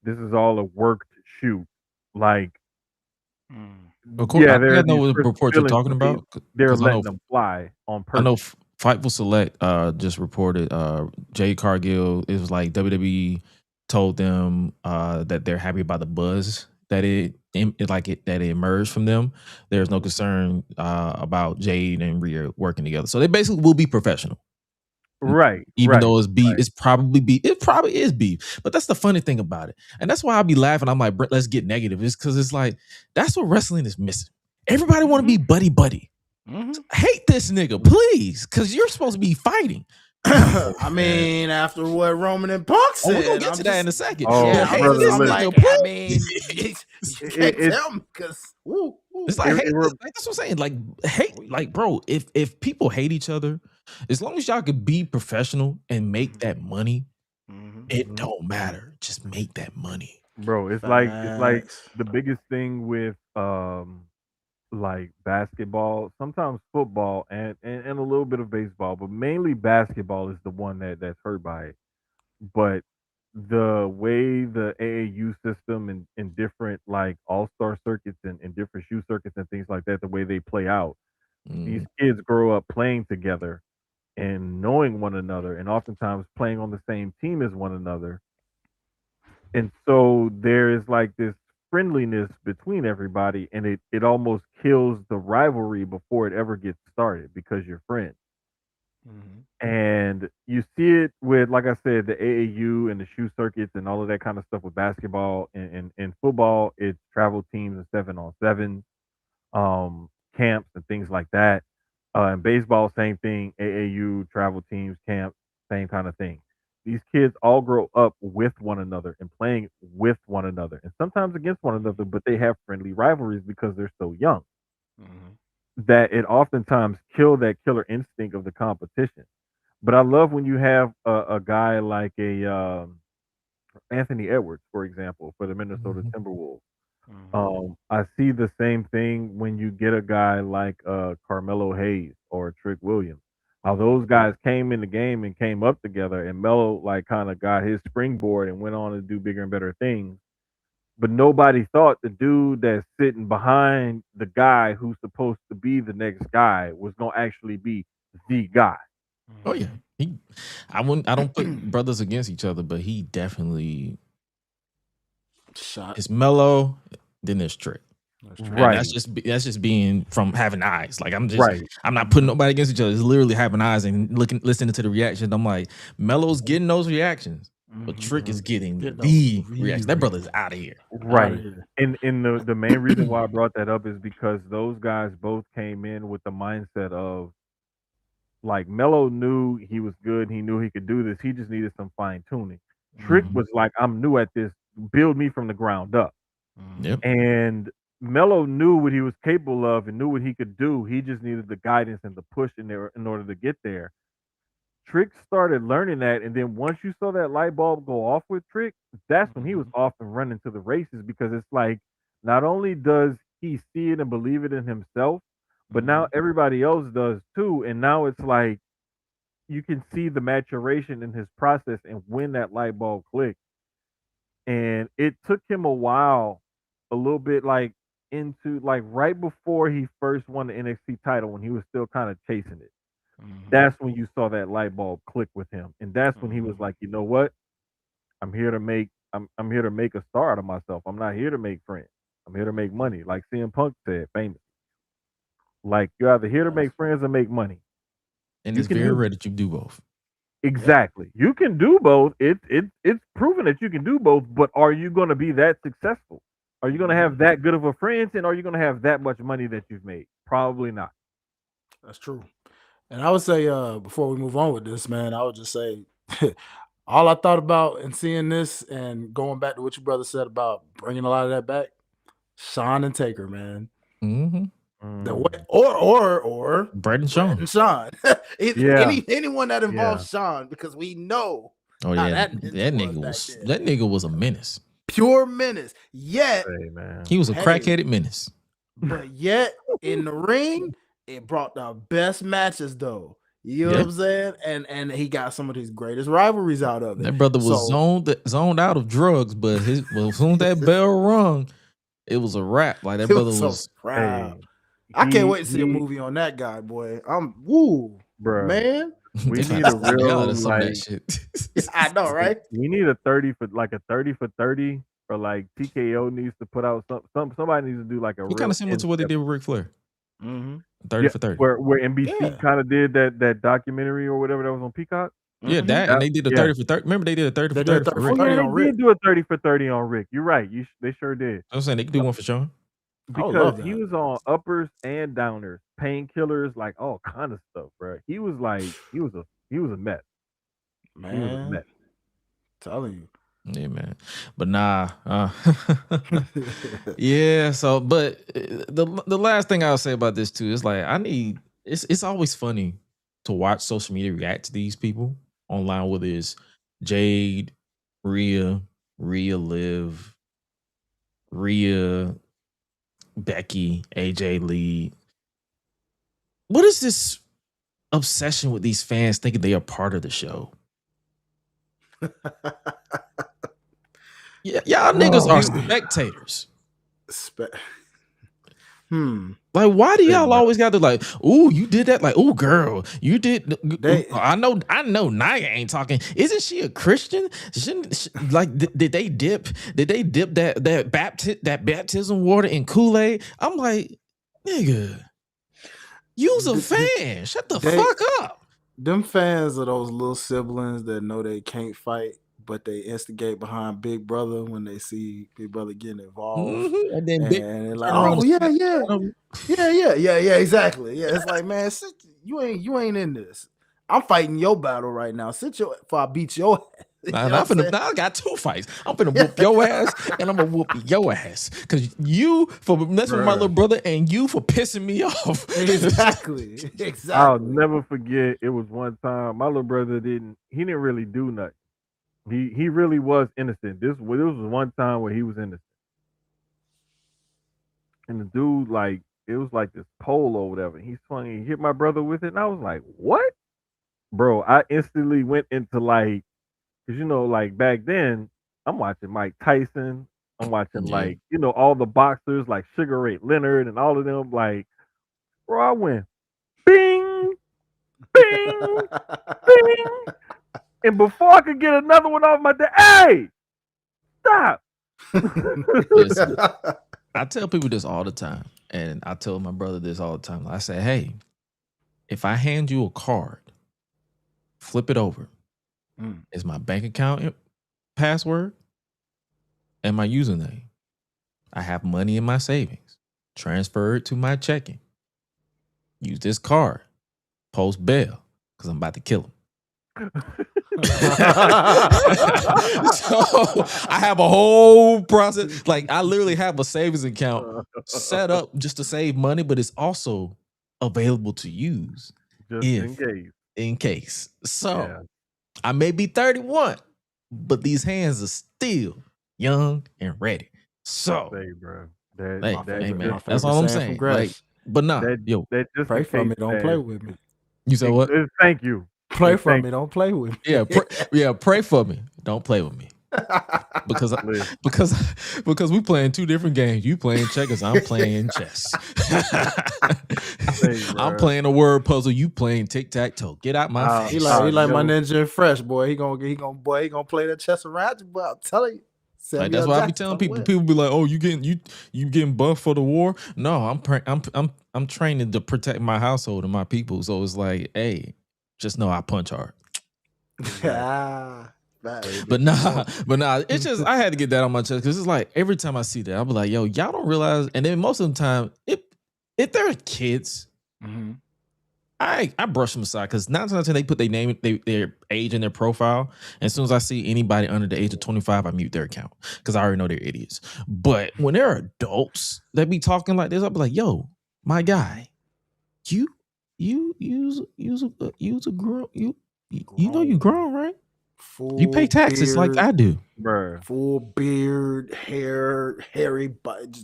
this is all a worked shoot. Like, of course, I know what report you're talking about. They're letting them fly on purpose. I know Fightful Select just reported Jade Cargill. It was like WWE told them that they're happy about the buzz that it emerged from them. There's no concern about Jade and Rhea working together. So they basically will be professional. Right. Even though it's beef, it's probably beef. It probably is beef. But that's the funny thing about it. And that's why I'll be laughing. I'm like, let's get negative. It's because it's like, that's what wrestling is missing. Everybody want to be buddy. So hate this nigga, please. Because you're supposed to be fighting. I mean, after what Roman and Punk said, we're gonna get to that in a second. I'm like, I mean, you can't tell me because it's like, that's what I'm saying. Like, hate, like, bro, if people hate each other, As long as y'all could be professional and make that money, it Mhm. don't matter. Just make that money. Bro, it's like Facts. the biggest thing with like basketball, sometimes football and a little bit of baseball, but mainly basketball is the one that's hurt by it. But the way the AAU system and different like all-star circuits and different shoe circuits and things like that, the way they play out, these kids grow up playing together and knowing one another and oftentimes playing on the same team as one another. And so there is like this friendliness between everybody and it almost kills the rivalry before it ever gets started because you're friends. And you see it with, like I said, the AAU and the shoe circuits and all of that kind of stuff with basketball and football. It's travel teams and 7-on-7 camps and things like that. And baseball, same thing. AAU travel teams, camp, same kind of thing. These kids all grow up with one another and playing with one another, and sometimes against one another, but they have friendly rivalries because they're so young that it oftentimes kill that killer instinct of the competition. But I love when you have a guy like a Anthony Edwards, for example, for the Minnesota Timberwolves. I see the same thing when you get a guy like Carmelo Hayes or Trick Williams. How those guys came in the game and came up together, and Melo like kind of got his springboard and went on to do bigger and better things. But nobody thought the dude that's sitting behind the guy who's supposed to be the next guy was gonna actually be the guy. Oh yeah, I don't put brothers against each other, but he definitely Shot. is Mellow. Then there's Trick. And Right. that's just being from having eyes. Like I'm Right. not putting nobody against each other. It's literally having eyes and listening to the reactions. I'm like, Mellow's getting those reactions, but Trick is getting the reaction. That brother's out of here. Right. And the main reason why I brought that up is because those guys both came in with the mindset of like Melo knew he was good, he knew he could do this. He just needed some fine tuning. Trick was like, I'm new at this. Build me from the ground up. Yep. And Melo knew what he was capable of and knew what he could do. He just needed the guidance and the push in there in order to get there. Trick started learning that, and then once you saw that light bulb go off with Trick, that's when he was off and running to the races because it's like not only does he see it and believe it in himself, but now everybody else does too. And now it's like you can see the maturation in his process and when that light bulb clicked. And it took him a while, a little bit like into like right before he first won the NXT title when he was still kind of chasing it. That's when you saw that light bulb click with him. And that's when he was like, you know what? I'm here to make I'm here to make a star out of myself. I'm not here to make friends. I'm here to make money. Like CM Punk said, famous. Like you're either here to make friends or make money. And You it's can very do- rare that you do both. Exactly. You can do both. It's proven that you can do both, but are you going to be that successful? Are you going to have that good of a friends and are you going to have that much money that you've made? Probably not. That's true. And I would say, before we move on with this, man, I would just say all I thought about in seeing this and going back to what your brother said about bringing a lot of that back, Sean and Taker, man. Mm-hmm. The way, or Brett and Brett Sean. and Sean. Yeah. Anyone that involves Sean, because we know Oh how yeah, that nigga was a menace. pure menace. Yet, Hey, man. He was a Hey. crackheaded menace. but yet in the ring, it brought the best matches though. You know Yeah. what I'm saying? And he got some of his greatest rivalries out of it. That brother was So- zoned out of drugs, but as soon as that bell rung, it was a wrap. Like that It brother so was. proud. Hey, I can't he- wait to see a he- movie on that guy, boy. I'm woo, Bruh. man. We They need tried a to stop real, y'all to some of like- that shit. I know, right? We need a 30 for 30, or like TKO needs to put out somebody needs to do like a What real kind of similar to what they in-depth- did with Ric Flair? Mm-hmm. 30 for 30. where NBC Yeah. kind of did that documentary or whatever that was on Peacock. Yeah, that and they did a Yeah. 30 for 30. Remember they did a 30 They for did 30 a for 30 Rick. for Oh, 30 yeah, on they Rick. did do a 30 for 30 on Rick. You're right. They sure did. I'm saying they could do one for Sean. I would Because love he that. was on uppers and downers, painkillers, like all kind of stuff, bro. He was like he was a mess. He was a Man, mess. telling you. Yeah, man. But nah. Yeah, so but the last thing I'll say about this too is like it's always funny to watch social media react to these people online, whether it's Jade, Rhea, Liv, Rhea, Becky, AJ Lee. What is this obsession with these fans thinking they are part of the show? Yeah, y'all niggas are spectators. Like, why do y'all always got to like, ooh, you did that? Like, ooh, girl, you did. I know Naya ain't talking. Isn't she a Christian? Shouldn't she, like, did they dip that baptism water in Kool-Aid? I'm like, nigga, you's a fan. Shut the fuck up. Them fans are those little siblings that know they can't fight, but they instigate behind Big Brother when they see Big Brother getting involved. Mm-hmm. And then they're like, oh yeah, exactly. Yeah, it's like, man, you ain't in this. I'm fighting your battle right now. Before I beat your ass. Now I got 2 fights. I'm finna whoop your ass and I'm gonna whoop your ass. Cause you for messing with my little brother and you for pissing me off. Exactly. I'll never forget. It was one time my little brother didn't really do nothing. He really was innocent. This was one time where he was innocent. And the dude, like, it was like this pole or whatever. He swung and he hit my brother with it. And I was like, what? Bro, I instantly went into like, because, like back then, I'm watching Mike Tyson. I'm watching like, all the boxers like Sugar Ray Leonard and all of them. Like, bro, I went bing, bing, bing. And before I could get another one off my dad, hey, stop. Listen, I tell people this all the time. And I tell my brother this all the time. I say, hey, if I hand you a card, flip it over. Is my bank account password and my username. I have money in my savings. Transfer it to my checking. Use this card. Post bail because I'm about to kill him. So I have a whole process. Like, I literally have a savings account set up just to save money, but it's also available to use just in case. So I may be 31, but these hands are still young and ready. So, bro, man, that's all I'm saying. Like, but nah, pray for me, don't play with me. You said what? Thank you. Pray for me, don't play with me. Pray for me, don't play with me. Because we playing 2 different games. You playing checkers, I'm playing chess. I'm playing a word puzzle. You playing tic-tac-toe. Get out my face. He like my ninja and fresh boy. He gonna play that chess around you, boy. I'm telling you. Like, that's why I be telling people. People be like, "Oh, you getting buffed for the war?" No, I'm training to protect my household and my people. So it's like, hey, just know I punch hard. But nah, it's just I had to get that on my chest because it's like every time I see that, I'll be like, yo, y'all don't realize. And then most of the time, if they're kids, I brush them aside because 9 times out of 10 they put their name, their age in their profile. And as soon as I see anybody under the age of 25, I mute their account because I already know they're idiots. But when they're adults that be talking like this, I'll be like, yo, my guy, you a grown, you know you grown, right? You pay taxes beard, like I do. Bruh. Full beard, hair, hairy, but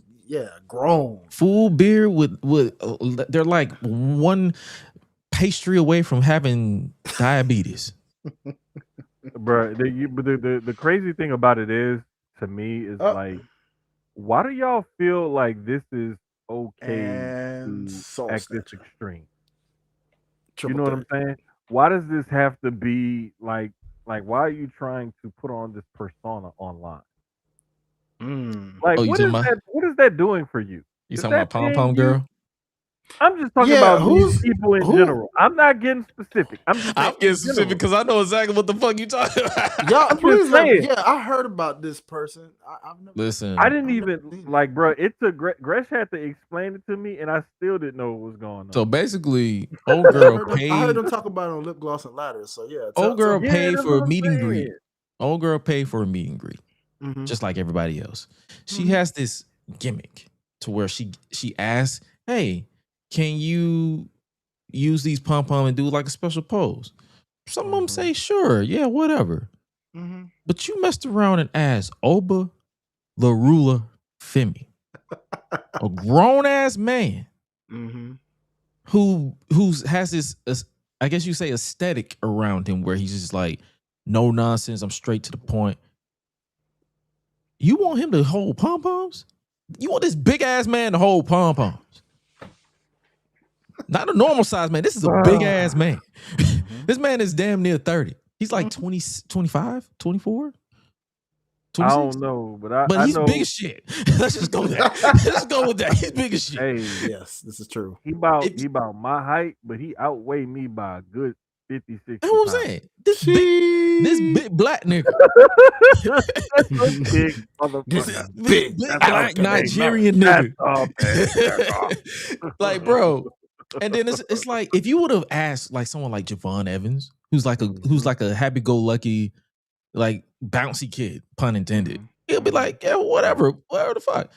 grown. Full beard with they're like one pastry away from having diabetes. Bruh, the crazy thing about it is, to me, is like, why do y'all feel like this is okay to act this extreme? You know what I'm saying? Why does this have to be like why are you trying to put on this persona online? Like, what is that doing for you? You talking about Pom Pom Girl? I'm just talking about these people in general. I'm not getting specific. I'm getting specific because I know exactly what the fuck you talking about. Y'all, please, I heard about this person. I've never, listen. I didn't even bro. It took Gresh had to explain it to me, and I still didn't know what was going on. So basically, old girl paid. I heard them talk about it on Lip Gloss and Ladders. So yeah, old girl paid for a meet and greet. Old girl paid for a meet and greet, just like everybody else. She has this gimmick to where she asks, "Hey, can you use these pom pom and do like a special pose. Some of them say, sure, yeah, whatever. But you messed around and asked Oba Larula Femi, a grown ass man who has this, I guess you say, aesthetic around him where he's just like, no nonsense, I'm straight to the point. You want him to hold pom poms? You want this big ass man to hold pom poms? Not a normal size man. This is a big ass man. This man is damn near 30. He's like 20, 25, 24. 26? I don't know, but he's know. big as shit. Let's just go with that. Let's go with that. He's big as shit. Hey, yes, this is true. He about my height, but he outweighed me by a good 50, 60 That's what I'm saying. This big black nigga. Big motherfucker. Big black Nigerian nigga. Like, bro. And then it's like, if you would have asked like someone like Javon Evans, who's like a happy-go-lucky, like bouncy kid, pun intended, he'll be like, yeah, whatever the fuck.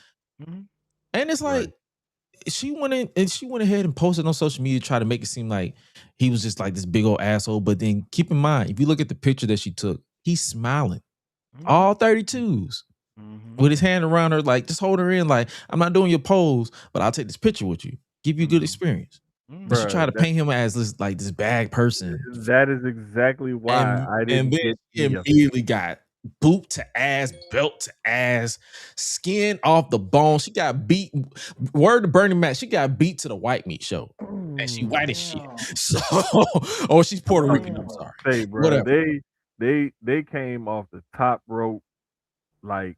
And it's like, she went ahead and posted on social media, try to make it seem like he was just like this big old asshole. But then keep in mind, if you look at the picture that she took, he's smiling, all 32s, with his hand around her, like just hold her in, like, I'm not doing your pose, but I'll take this picture with you, give you a good experience. But she tried to paint him as this bad person. That is exactly why I didn't get immediately got boot to ass, belt to ass, skin off the bone. She got beat. Word to Bernie Mac, she got beat to the white meat show, and she white as shit. So, she's Puerto Rican. I'm sorry. Hey, bro, whatever. They came off the top rope like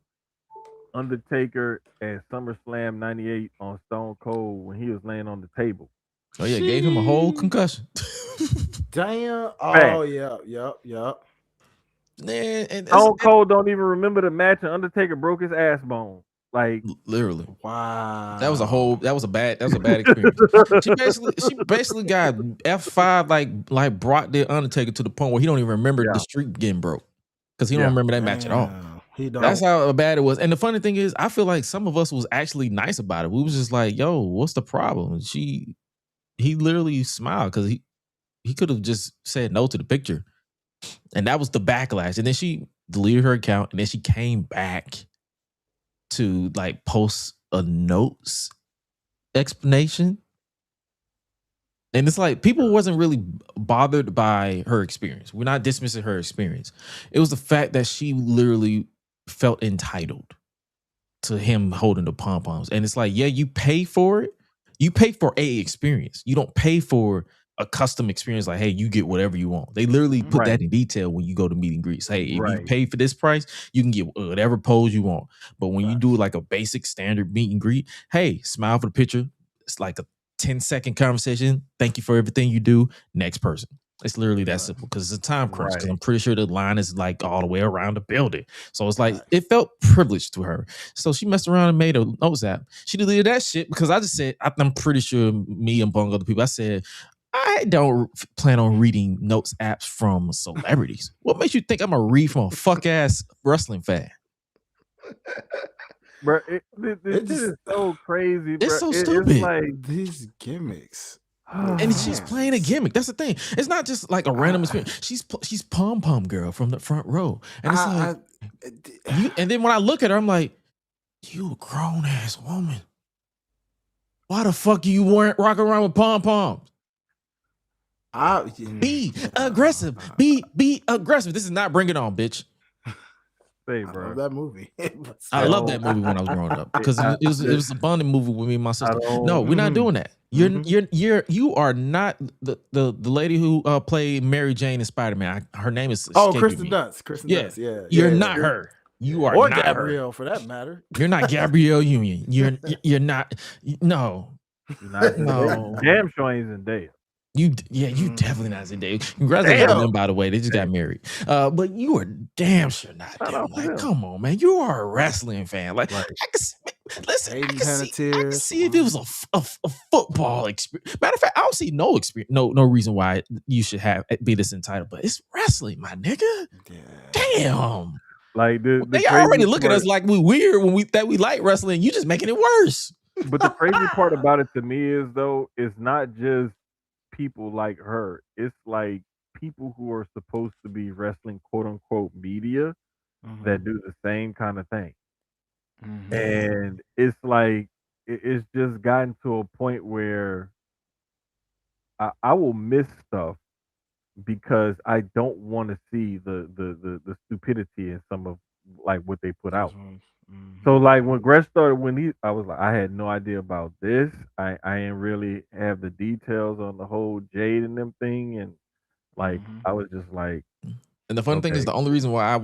Undertaker at SummerSlam '98 on Stone Cold when he was laying on the table. Oh yeah, gave him a whole concussion. Damn. Oh yeah. Man, Stone Cold don't even remember the match, and Undertaker broke his ass bone. Like, literally. Wow. That was a bad experience. she basically got F5 like brought the Undertaker to the point where he don't even remember the streak getting broke, because he don't remember that match at all. He don't. That's how bad it was. And the funny thing is, I feel like some of us was actually nice about it. We was just like, yo, what's the problem? He literally smiled because he could have just said no to the picture. And that was the backlash. And then she deleted her account, and then she came back to like post a notes explanation. And it's like, people wasn't really bothered by her experience. We're not dismissing her experience. It was the fact that she literally felt entitled to him holding the pom-poms. And it's like, yeah, you pay for it. You pay for a experience. You don't pay for a custom experience like, hey, you get whatever you want. They literally put that in detail when you go to meet and greets. Hey, if you pay for this price, you can get whatever pose you want. But when you do like a basic standard meet and greet, hey, smile for the picture. It's like a 10-second conversation. Thank you for everything you do. Next person. It's literally that simple, because it's a time crunch. Because I'm pretty sure the line is like all the way around the building. So it's like, it felt privileged to her. So she messed around and made a notes app. She deleted that shit because I just said, I'm pretty sure me and a bunch of other people, I said, I don't plan on reading notes apps from celebrities. What makes you think I'm going to read from a fuck ass wrestling fan? Bro, this is so crazy. It's bro. so stupid. It's like these gimmicks. And she's playing a gimmick. That's the thing. It's not just like a random experience. She's pom-pom girl from the front row. And it's like, and then when I look at her, I'm like, you a grown ass woman. Why the fuck you weren't rocking around with pom-poms? Be aggressive. Be aggressive. This is not Bring It On, bitch. Say, I bro. love that movie. I love that movie when I was growing up, because it was a bonding movie with me and my sister. No, we're not doing that. You are not the lady who played Mary Jane in Spider-Man. Her name is Kristen Dunst. Dunst. Yeah, you're not her. You are or not Gabrielle her. For that matter. You're not Gabrielle Union. You're not. No. No. Damn sure ain't Zendaya. You definitely not Zendaya. Congratulations to them, by the way. They just got married. But you are damn sure not them. Like, come on, man. You are a wrestling fan. Like, I can see if it was a football experience. Matter of fact, I don't see no experience, no reason why you should be this entitled. But it's wrestling, my nigga. Damn. Like they already look at us like we weird when we like wrestling. You just making it worse. But the crazy part about it to me is, though, it's not just people like her. It's like people who are supposed to be wrestling quote unquote media that do the same kind of thing. And it's like it's just gotten to a point where I will miss stuff because I don't want to see the stupidity in some of like what they put out. So like when Gresh started, I was like, I had no idea about this. I didn't really have the details on the whole Jade and them thing, and like I was just like, And the funny thing is, okay, the only reason why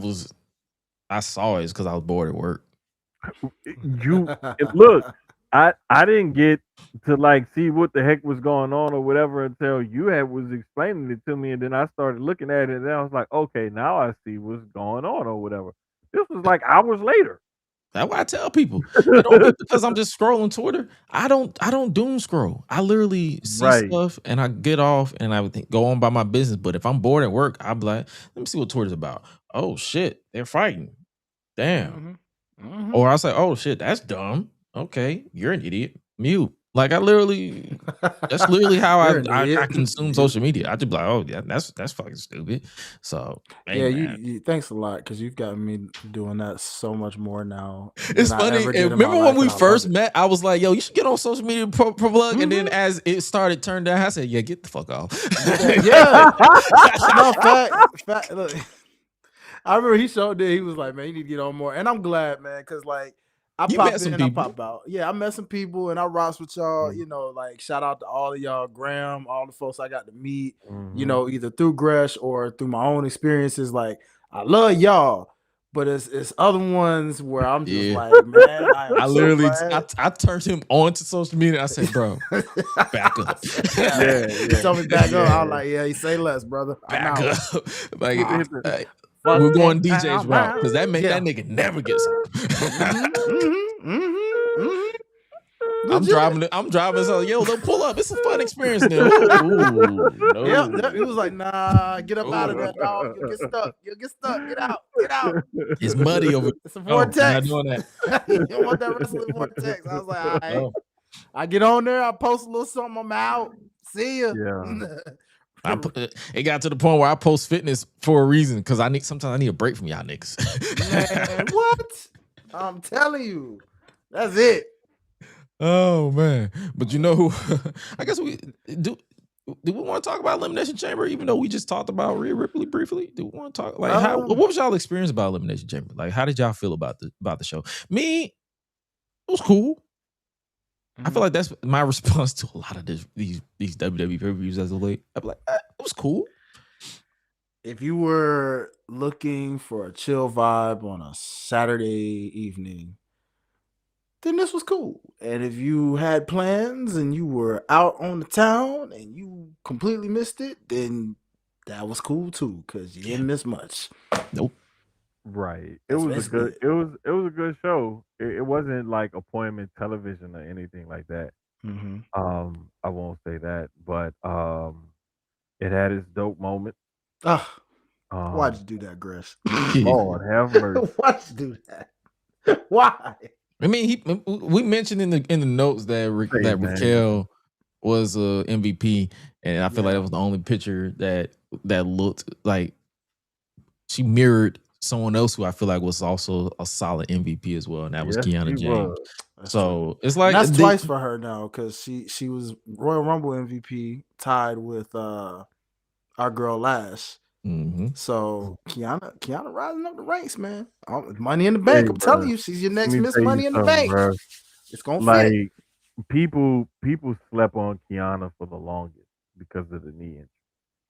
I saw it is because I was bored at work. look, I didn't get to like see what the heck was going on or whatever until you was explaining it to me, and then I started looking at it, and I was like, okay, now I see what's going on or whatever. This was like hours later. That's why I tell people. It don't be because I'm just scrolling Twitter. I don't doom scroll. I literally see Right. stuff and I get off and I would go on by my business. But if I'm bored at work, I'm like, let me see what Twitter's about. Oh shit, they're fighting. Damn. Or I'll say, oh shit, that's dumb. Okay, you're an idiot. Mute. Like that's literally how I consume social media. I just be like, oh yeah, that's fucking stupid. So yeah, you thanks a lot because you've gotten me doing that so much more now. It's funny. Remember when we first met? I was like, yo, you should get on social media pro plug. And then as it started turning down, I said, yeah, get the fuck off. Yeah. No, fact. Look, I remember he showed that he was like, man, you need to get on more. And I'm glad, man, because like I pop in and I pop out. Yeah, I met some people and I rocks with y'all. You know, like shout out to all of y'all, Graham, all the folks I got to meet. You know, either through Gresh or through my own experiences. Like I love y'all, but it's other ones where I'm just like, man, I turned him on to social media. I said, bro, back up. He told me back up. I was like, yeah, you say less, brother. Back up. Like, we're going DJ's route because that nigga never gets up. I'm driving. So yo, they'll pull up. It's a fun experience now. No. He was like, nah, get up out of there, dog. You'll get stuck. Get out. It's muddy over. It's a vortex. I'm not doing that. You don't want that wrestling vortex. I was like, all right. I get on there. I post a little something. I'm out. See ya. Yeah. It got to the point where I post fitness for a reason because sometimes I need a break from y'all niggas. Man, what? I'm telling you, that's it. Oh man, but you know who? I guess we do. Do we want to talk about Elimination Chamber? Even though we just talked about Rhea Ripley briefly, do we want to talk like what was y'all experience about Elimination Chamber? Like, how did y'all feel about the show? Me, it was cool. I feel like that's my response to a lot of these WWE pay-per-views as of late. I'm like, it was cool. If you were looking for a chill vibe on a Saturday evening, then this was cool. And if you had plans and you were out on the town and you completely missed it, then that was cool too, because you didn't miss much. Nope. Right. It was a good show. It wasn't like appointment television or anything like that. I won't say that, but it had its dope moment. Why'd you do that, Gresh? Lord have mercy. Why'd you do that? Why? I mean, we mentioned in the notes that Raquel was a MVP, and I feel like that was the only picture that looked like she mirrored someone else who I feel like was also a solid MVP as well, and that was Kiana James. So it's like that's twice for her now because she was Royal Rumble MVP tied with our girl Lash. So Kiana rising up the ranks, man. Money in the Bank. I'm telling you, she's your next Miss Money in the Bank. Bro. It's gonna fit. People slept on Kiana for the longest because of the knee injury.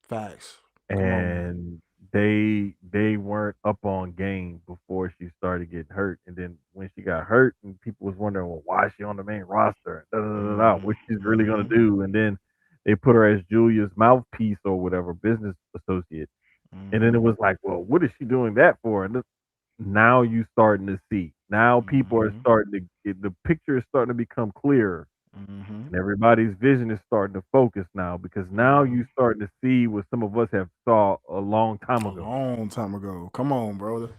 Facts. And they weren't up on game before she started getting hurt. And then when she got hurt and people was wondering, well, why is she on the main roster? What she's really gonna do? And then they put her as Julia's mouthpiece or whatever, business associate. And then it was like, well, what is she doing that for? And now you starting to see. Now people are starting to get, the picture is starting to become clearer. And everybody's vision is starting to focus now because now you starting to see what some of us have saw a long time ago. A long time ago. Come on, brother.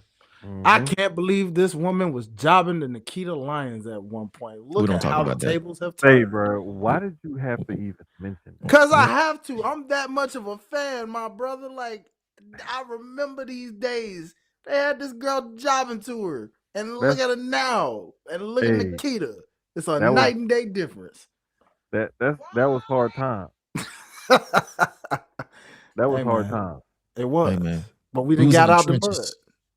I can't believe this woman was jobbing to Nikita Lyons at one point. Look at how the tables have turned. Hey, bro, why did you have to even mention that? Because I have to. I'm that much of a fan, my brother. Like, I remember these days. They had this girl jobbing to her. And look at her now. And look at Nikita. It's a night and day difference. That was hard time. That was hard time. It was. Hey, man. But we done got out the mud.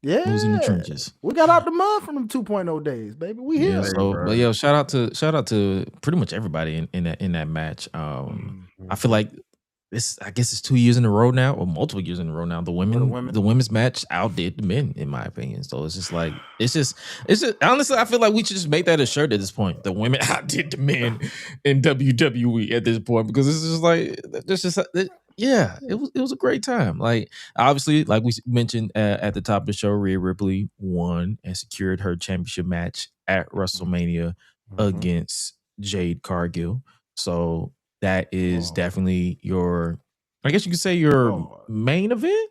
Yeah. Who's in the trenches? We got out the mud from them 2.0 days, baby. We here. Yeah, so, but yo, shout out to pretty much everybody in that match. I feel like I guess it's 2 years in a row now, or multiple years in a row now. The women's match outdid the men, in my opinion. So it's just honestly, I feel like we should just make that a shirt at this point. The women outdid the men in WWE at this point, because it's just like it was a great time. Like, obviously, like we mentioned at the top of the show, Rhea Ripley won and secured her championship match at WrestleMania against Jade Cargill. So that is definitely your, I guess you could say, your main event,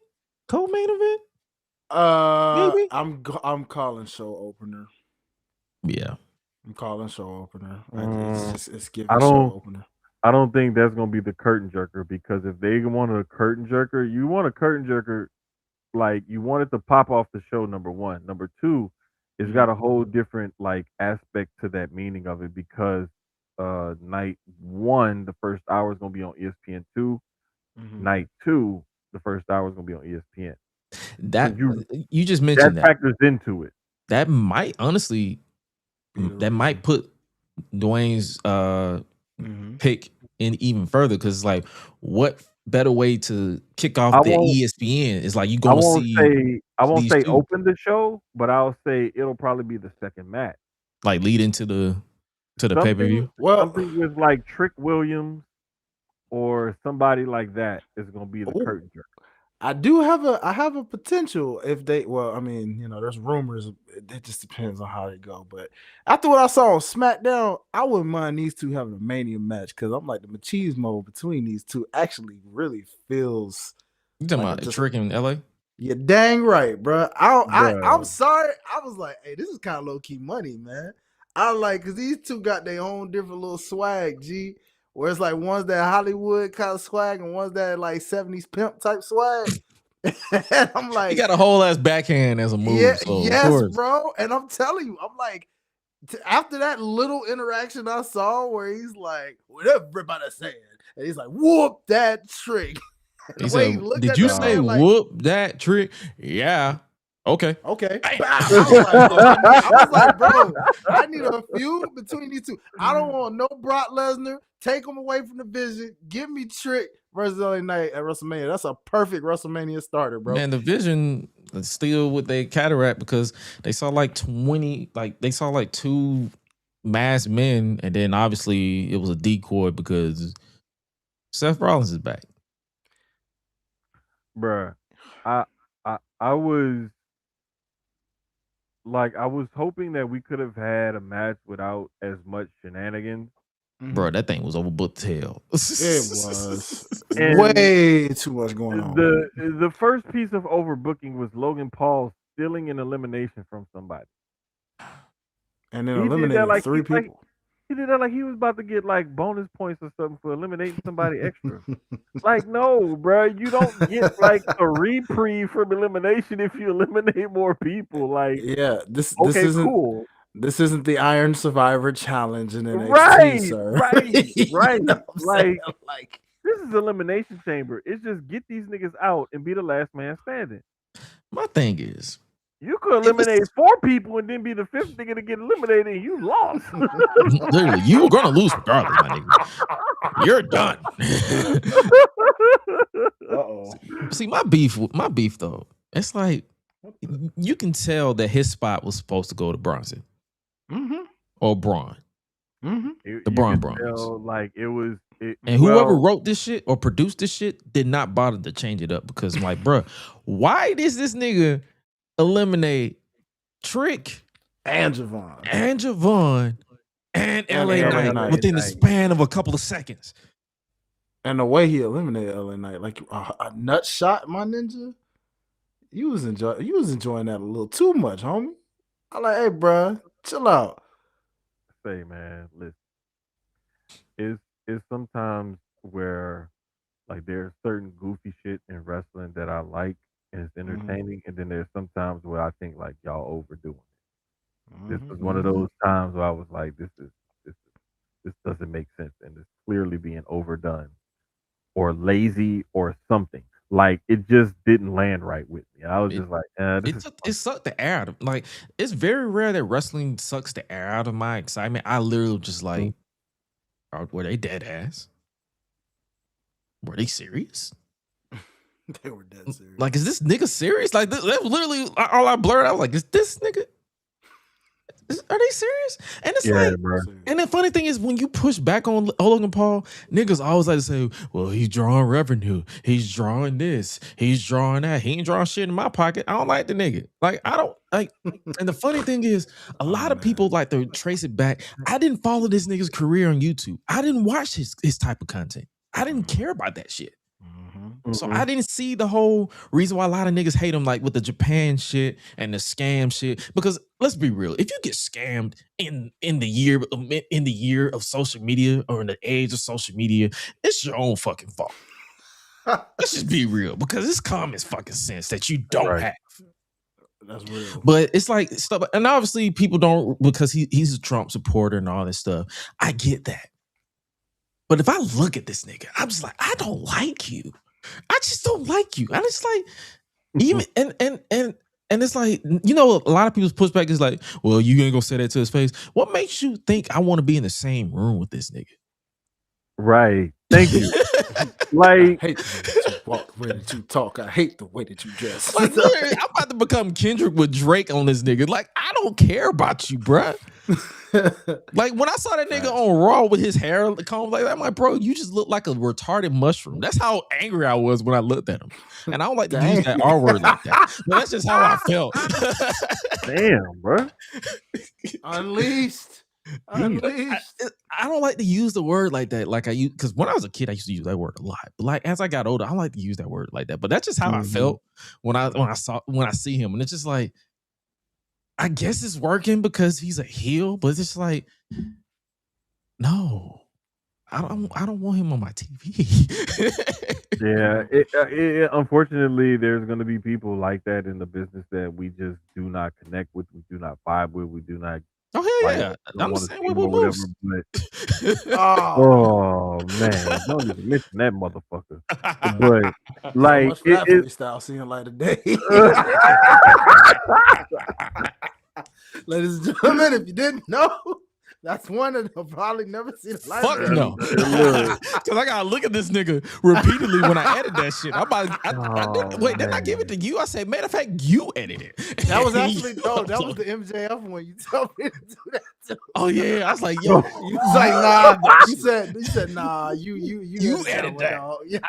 co-main event. Maybe I'm calling show opener. Yeah, I'm calling show opener. It's giving show opener. I don't think that's gonna be the curtain jerker, because if they want a curtain jerker, you want a curtain jerker, like, you want it to pop off the show. Number one. Number two, it's got a whole different like aspect to that meaning of it, because night one, the first hour is gonna be on ESPN2. Night two, the first hour is gonna be on ESPN. That you just mentioned that factors into it. That might honestly, that might put Dwayne's pick in even further, because like, what better way to kick off the ESPN is like you gonna see. I won't say open the show, but I'll say it'll probably be the second match, like lead into the pay-per-view. Something with like Trick Williams or somebody like that is gonna be the curtain jerk. I have a potential if they, I mean, there's rumors. It just depends on how they go. But after what I saw on SmackDown, I wouldn't mind these two having a Mania match, because I'm like, the machismo between these two actually really feels. You talking about Trick in LA? You're dang right, bro. I'm sorry. I was like, hey, this is kind of low key money, man. I like, because these two got their own different little swag, G. Where it's like one's that Hollywood kind of swag and one's that like 70s pimp type swag. And I'm like, you got a whole ass backhand as a move. Yeah, so yes, bro. And I'm telling you, I'm like, after that little interaction I saw where he's like, whatever everybody's saying, and he's like, whoop that trick. He said, did you say whoop that trick? Yeah. Okay. I was like, bro, I need a feud between these two. I don't want no Brock Lesnar. Take him away from the Vision. Give me Trick versus LA Knight at WrestleMania. That's a perfect WrestleMania starter, bro. Man, the Vision is still with their cataract, because they saw like 20, like they saw like 2 masked men, and then obviously it was a decoy because Seth Rollins is back. Bruh, I was like, I was hoping that we could have had a match without as much shenanigans. Bro, that thing was overbooked as hell. It was way too much going on. The first piece of overbooking was Logan Paul stealing an elimination from somebody, and then eliminating like 3 people. He did that like he was about to get like bonus points or something for eliminating somebody extra. Like, no, bro, you don't get like a reprieve from elimination if you eliminate more people. Like, yeah, this isn't cool. This isn't the Iron Survivor Challenge in NXT, right, sir. Right. Like, this is Elimination Chamber. It's just get these niggas out and be the last man standing. My thing is, you could eliminate 4 people and then be the 5th nigga to get eliminated, and you lost. Literally, you were gonna lose regardless, my nigga. You're done. See, my beef though, it's like you can tell that his spot was supposed to go to Bronson. Or Braun. The Braun Bronze. Like it was. And whoever wrote this shit or produced this shit did not bother to change it up, because I'm like, bro, why does this nigga eliminate Trick and Javon and LA Knight within the span of a couple of seconds? And the way he eliminated LA Knight, like a nut shot, my ninja. You was enjoying that a little too much, homie. I'm like, hey, bro, chill out. Say, man, listen. It's sometimes where like there's certain goofy shit in wrestling that I like and it's entertaining, and then there's sometimes where I think like y'all overdoing it. This was one of those times where I was like, this doesn't make sense, and it's clearly being overdone or lazy or something. Like it just didn't land right with me. I was just like, it sucked the air out of like. It's very rare that wrestling sucks the air out of my excitement. I literally just like, were they dead ass? Were they serious? They were dead serious. Like, is this nigga serious? Like, that was literally all I blurred out. Like, is this nigga? Are they serious? And it's like, bro. And the funny thing is, when you push back on Logan Paul, niggas always like to say, well, he's drawing revenue. He's drawing this. He's drawing that. He ain't drawing shit in my pocket. I don't like the nigga. Like, I don't like. And the funny thing is, a lot of people like to trace it back. I didn't follow this nigga's career on YouTube. I didn't watch his type of content. I didn't care about that shit. So I didn't see the whole reason why a lot of niggas hate him, like with the Japan shit and the scam shit. Because let's be real, if you get scammed in the year of social media or in the age of social media, it's your own fucking fault. Let's just be real, because it's common fucking sense that you don't have. That's real. But it's like stuff, and obviously people don't, because he's a Trump supporter and all this stuff. I get that. But if I look at this nigga, I'm just like, I don't like you. I just don't like you. And it's like, even and it's like, you know, a lot of people's pushback is like, well, you ain't gonna say that to his face. What makes you think I want to be in the same room with this nigga? Right. Thank you. Like, I hate the way that you walk, the way that you talk. I hate the way that you dress. Like, I'm about to become Kendrick with Drake on this nigga. Like, I don't care about you, bruh. Like, when I saw that nigga on Raw with his hair combed like that, I'm like, bro, you just look like a retarded mushroom. That's how angry I was when I looked at him. And I don't like to use that R word like that. But that's just how I felt. Damn, bro. Unleashed. I don't like to use the word like that. Like I use, because when I was a kid, I used to use that word a lot. But like as I got older, I don't like to use that word like that. But that's just how I felt when I see him. And it's just like, I guess it's working because he's a heel, but it's just like, no, I don't want him on my TV. Yeah, unfortunately, there's going to be people like that in the business that we just do not connect with, we do not vibe with, we do not. Oh hell yeah! I'm the same way with Moose. Oh man, don't even mention that motherfucker. But like, freestyle seeing light of day. Ladies and gentlemen, if you didn't know, that's one that they'll probably never see the light. Fuck no. Because I gotta look at this nigga repeatedly when I edit that shit. Didn't I give it to you? I said, matter of fact, you edit it. That was actually that was the MJF one. You told me to do that too. Oh yeah, I was like, yo, you was like, nah. You said, nah. You edit that. Yeah,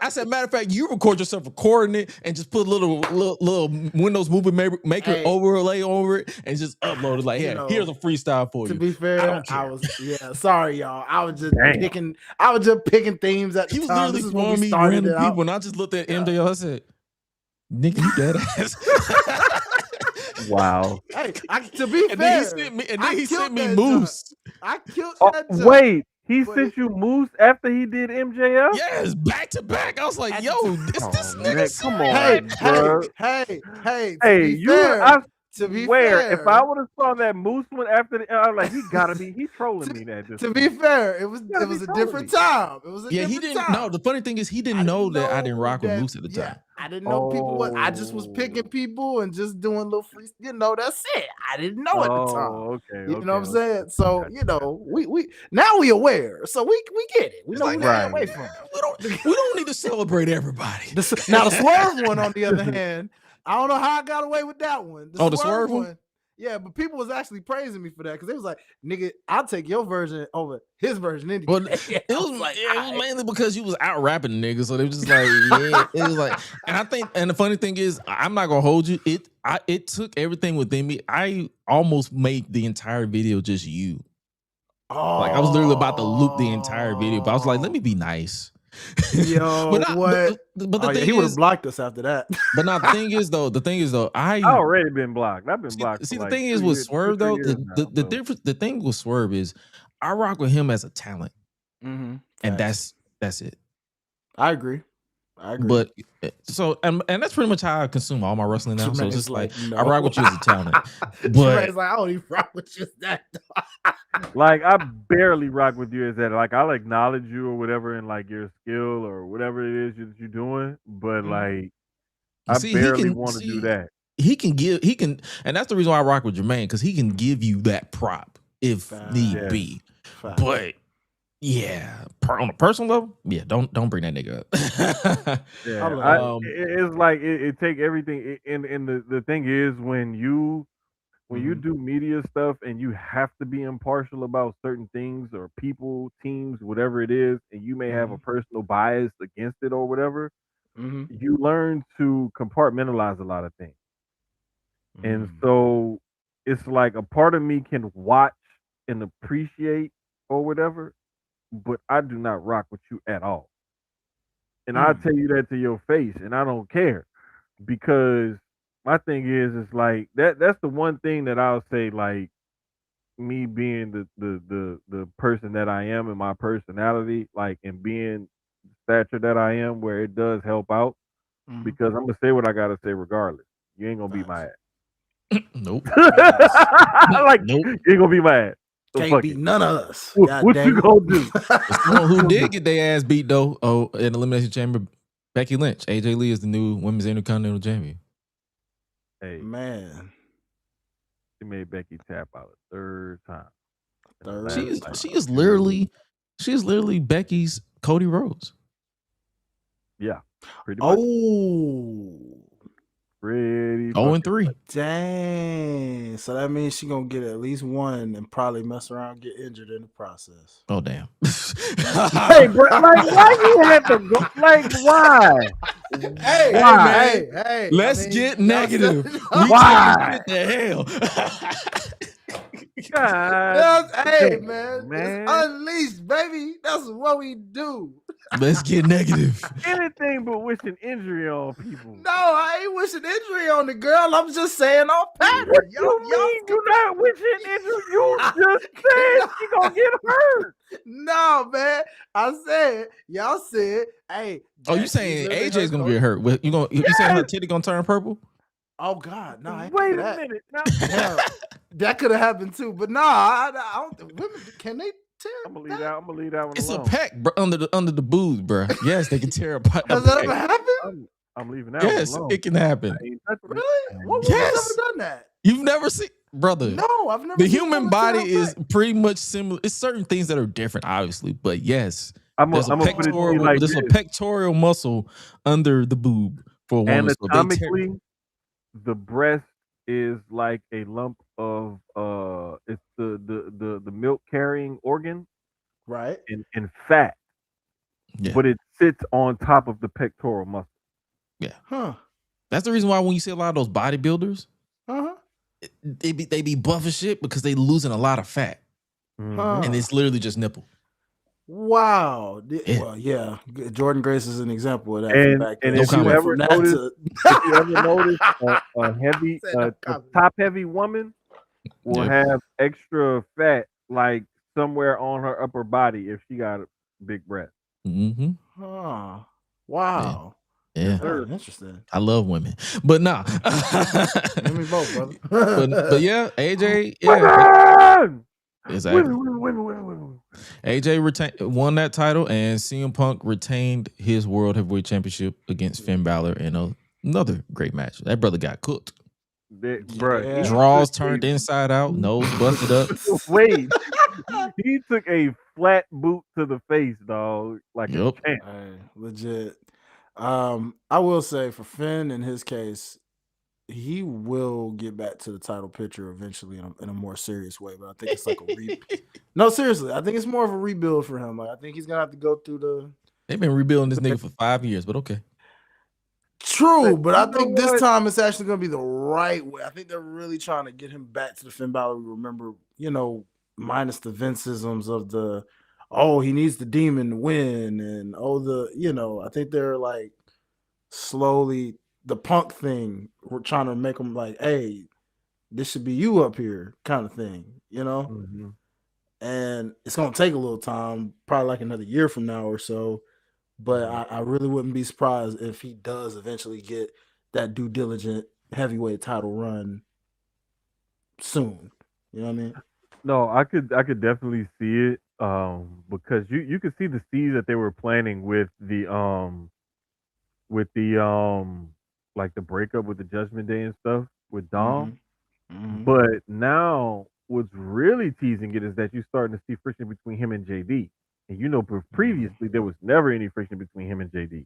I said, matter of fact, you record yourself recording it and just put a little Windows Movie Maker overlay over it and just upload it. Like, yeah, here's a freestyle for you. To be fair, I was sorry, y'all. I was just picking themes at the time. He was literally throwing me random people, and I just looked at MJF. I said, "Nigga, you dead ass." Wow. Hey, to be fair, then he sent me Moose. I killed that. Wait, he sent you Moose after he did MJF? Yes, back to back. I was like, "Yo, this nigga, come on, hey, to be fair, if I would have saw that Moose one after, I was like, he's trolling me. To be fair, it was a different time. It was he didn't. Time. No, the funny thing is, he didn't know that I didn't rock with Moose at the time. Yeah, I didn't know people. I just was picking people and just doing little free. That's it. I didn't know at the time. Okay. You know what I'm saying? So we now we aware. So we get it. We know we right away from it. We don't need to celebrate everybody. Now the Swerve one, on the other hand. I don't know how I got away with that one. The Swerve one? Yeah, but people was actually praising me for that because it was like, nigga, I'll take your version over his version anyway. Well, it was mainly because you was out rapping niggas, so they was just like, yeah, it was like, and the funny thing is, I'm not gonna hold you. It took everything within me. I almost made the entire video just you. Like I was literally about to loop the entire video, but I was like, let me be nice. Yo, But not- what? but the Oh, yeah, thing he would have is, blocked us after that. but now the thing is though, I already been blocked. I've been blocked see for the like thing 2 is with years, Swerve 3 though, years now. the So difference, the thing with Swerve is I rock with him as a talent, Mm-hmm. and Facts. that's it. I agree. But so and that's pretty much how I consume all my wrestling now. So it's Jermaine's just like no. I rock with you as a talent, but Jermaine's like, I don't even rock with you as that. like I barely rock with you as that. Like I'll acknowledge you or whatever in like your skill or whatever it is that you're doing, but like I see, barely want to do that. he can, and that's the reason why I rock with Jermaine, because he can give you that prop if need Yeah. be. Facts. But yeah, on a personal level, yeah, don't bring that nigga up. Yeah, it's like it take everything. And the thing is when you do media stuff and you have to be impartial about certain things or people, teams, whatever it is, and you may have a personal bias against it or whatever, you learn to compartmentalize a lot of things. And so it's like a part of me can watch and appreciate or whatever, but I do not rock with you at all. And I'll tell you that to your face, and I don't care because my thing is like that's the one thing that I'll say, like me being the person that I am and my personality, like and being the stature that I am, where it does help out because I'm gonna say what I gotta say regardless. You ain't gonna beat my ass. Nope. Like Nope. you ain't gonna beat my ass. So Can't fuck beat it. none of us. What you gonna do? Someone who did get their ass beat though, in Elimination Chamber, Becky Lynch. AJ Lee is the new Women's Intercontinental Champion. Hey Man, she made Becky tap out a third time. She is literally Becky's Cody Rhodes. Yeah, pretty much. Pretty 0-3. Dang. So that means she gonna get at least one and probably mess around and get injured in the process. Oh damn. Hey, bro, like why you have to go? Like why? Hey, let's get negative. Why? What the hell? God, hey, man. It's unleashed, baby. That's what we do. Let's get negative. Anything but wishing injury on people. No, I ain't wishing injury on the girl. I'm just saying on pattern. What you mean you not wishing injury? You just said she gonna get hurt. No, man. Y'all said, hey. Oh, you saying AJ's gonna get hurt? You saying her titty gonna turn purple? Oh God, no! Wait a minute. Yeah, that could have happened too, but I don't think women can they tear. I'm gonna leave that one It's alone. a peck, bro, under the boobs, bro. Yes, they can tear apart. Has that ever happened? I'm leaving that one alone. Yes, it can happen. Really? What Yes. has ever done that? You've never seen, brother. No, I've never. The seen human women body tear is pretty much similar. It's certain things that are different, obviously, but yes, there's a pectoral muscle under the boob for a woman. Anatomically, the breast is like a lump of it's the milk carrying organ, right? And fat, yeah. But it sits on top of the pectoral muscle. Yeah, huh? That's the reason why when you see a lot of those bodybuilders, they be buff as shit because they losing a lot of fat, and it's literally just nipple. Wow. Yeah. Well, yeah. Jordan Grace is an example of that. And if you ever notice a top heavy woman will have extra fat like somewhere on her upper body if she got a big breast. Mm-hmm. Huh. Wow. Yeah. Interesting. I love women, but nah. Give me both, brother. but yeah, AJ. Yeah. Exactly. Women. AJ won that title, and CM Punk retained his World Heavyweight Championship against Finn Balor in another great match. That brother got cooked. Draws turned inside out, nose busted up. Wait, he took a flat boot to the face, dog. Like a champ. Legit. I will say for Finn, in his case, he will get back to the title picture eventually in a more serious way. But I think it's like a no, seriously, I think it's more of a rebuild for him. Like I think he's gonna have to go through They've been rebuilding this nigga for 5 years, but okay. True, but I think this time it's actually gonna be the right way. I think they're really trying to get him back to the Finn Balor we remember, minus the Vince-isms of the oh, he needs the demon to win, and I think they're like slowly the Punk thing. We're trying to make him like, hey, this should be you up here, kind of thing, Mm-hmm. And it's gonna take a little time, probably like another year from now or so. But I really wouldn't be surprised if he does eventually get that Due Diligent heavyweight title run soon. You know what I mean? No, I could definitely see it. Because you could see the seeds that they were planting with the like the breakup with the Judgment Day and stuff with Dom. Mm-hmm. But now what's really teasing it is that you're starting to see friction between him and JD. And previously there was never any friction between him and JD.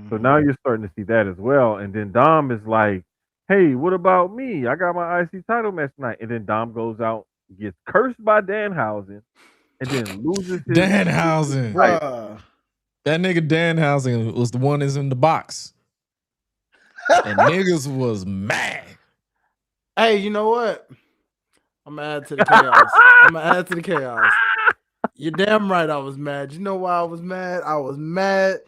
So now you're starting to see that as well. And then Dom is like, hey, what about me? I got my IC title match tonight. And then Dom goes out, gets cursed by Danhausen, and then loses his Danhausen. Bruh. That nigga Danhausen was the one that's in the box. And niggas was mad. Hey, you know what? I'm gonna add to the chaos. I'm gonna add to the chaos. You're damn right I was mad. You know why I was mad? I was mad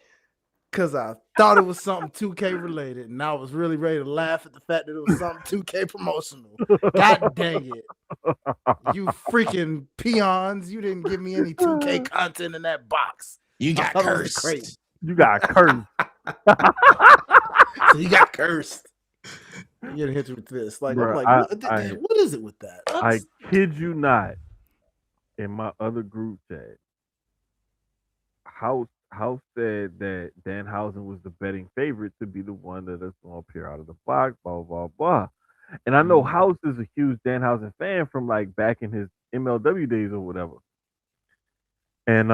because I thought it was something 2K related, and I was really ready to laugh at the fact that it was something 2K promotional. God dang it. You freaking peons. You didn't give me any 2K content in that box. You got cursed. Crazy. You got cursed. So you got cursed. You're gonna hit you with this. Like, Bruh, I'm like, what is it with that? I kid you not. In my other group chat, House said that Danhausen was the betting favorite to be the one that is going to appear out of the box, blah, blah, blah. And I know House is a huge Danhausen fan from like back in his MLW days or whatever. And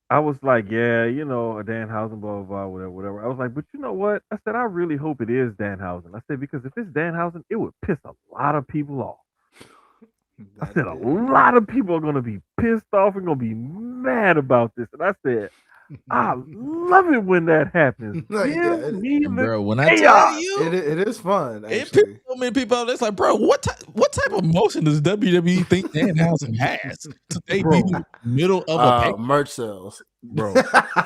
I was like, yeah, Danhausen, blah, blah, blah, whatever. I was like, but you know what? I said, I really hope it is Danhausen. I said, because if it's Danhausen, it would piss a lot of people off. I said, a lot of people are going to be pissed off and going to be mad about this. And I said, I love it when that happens. Bro, when I tell you, it is fun. It pissed so many people out. It's like, bro, what type of motion does WWE think Danhausen has to be in the middle of a merch sales, bro?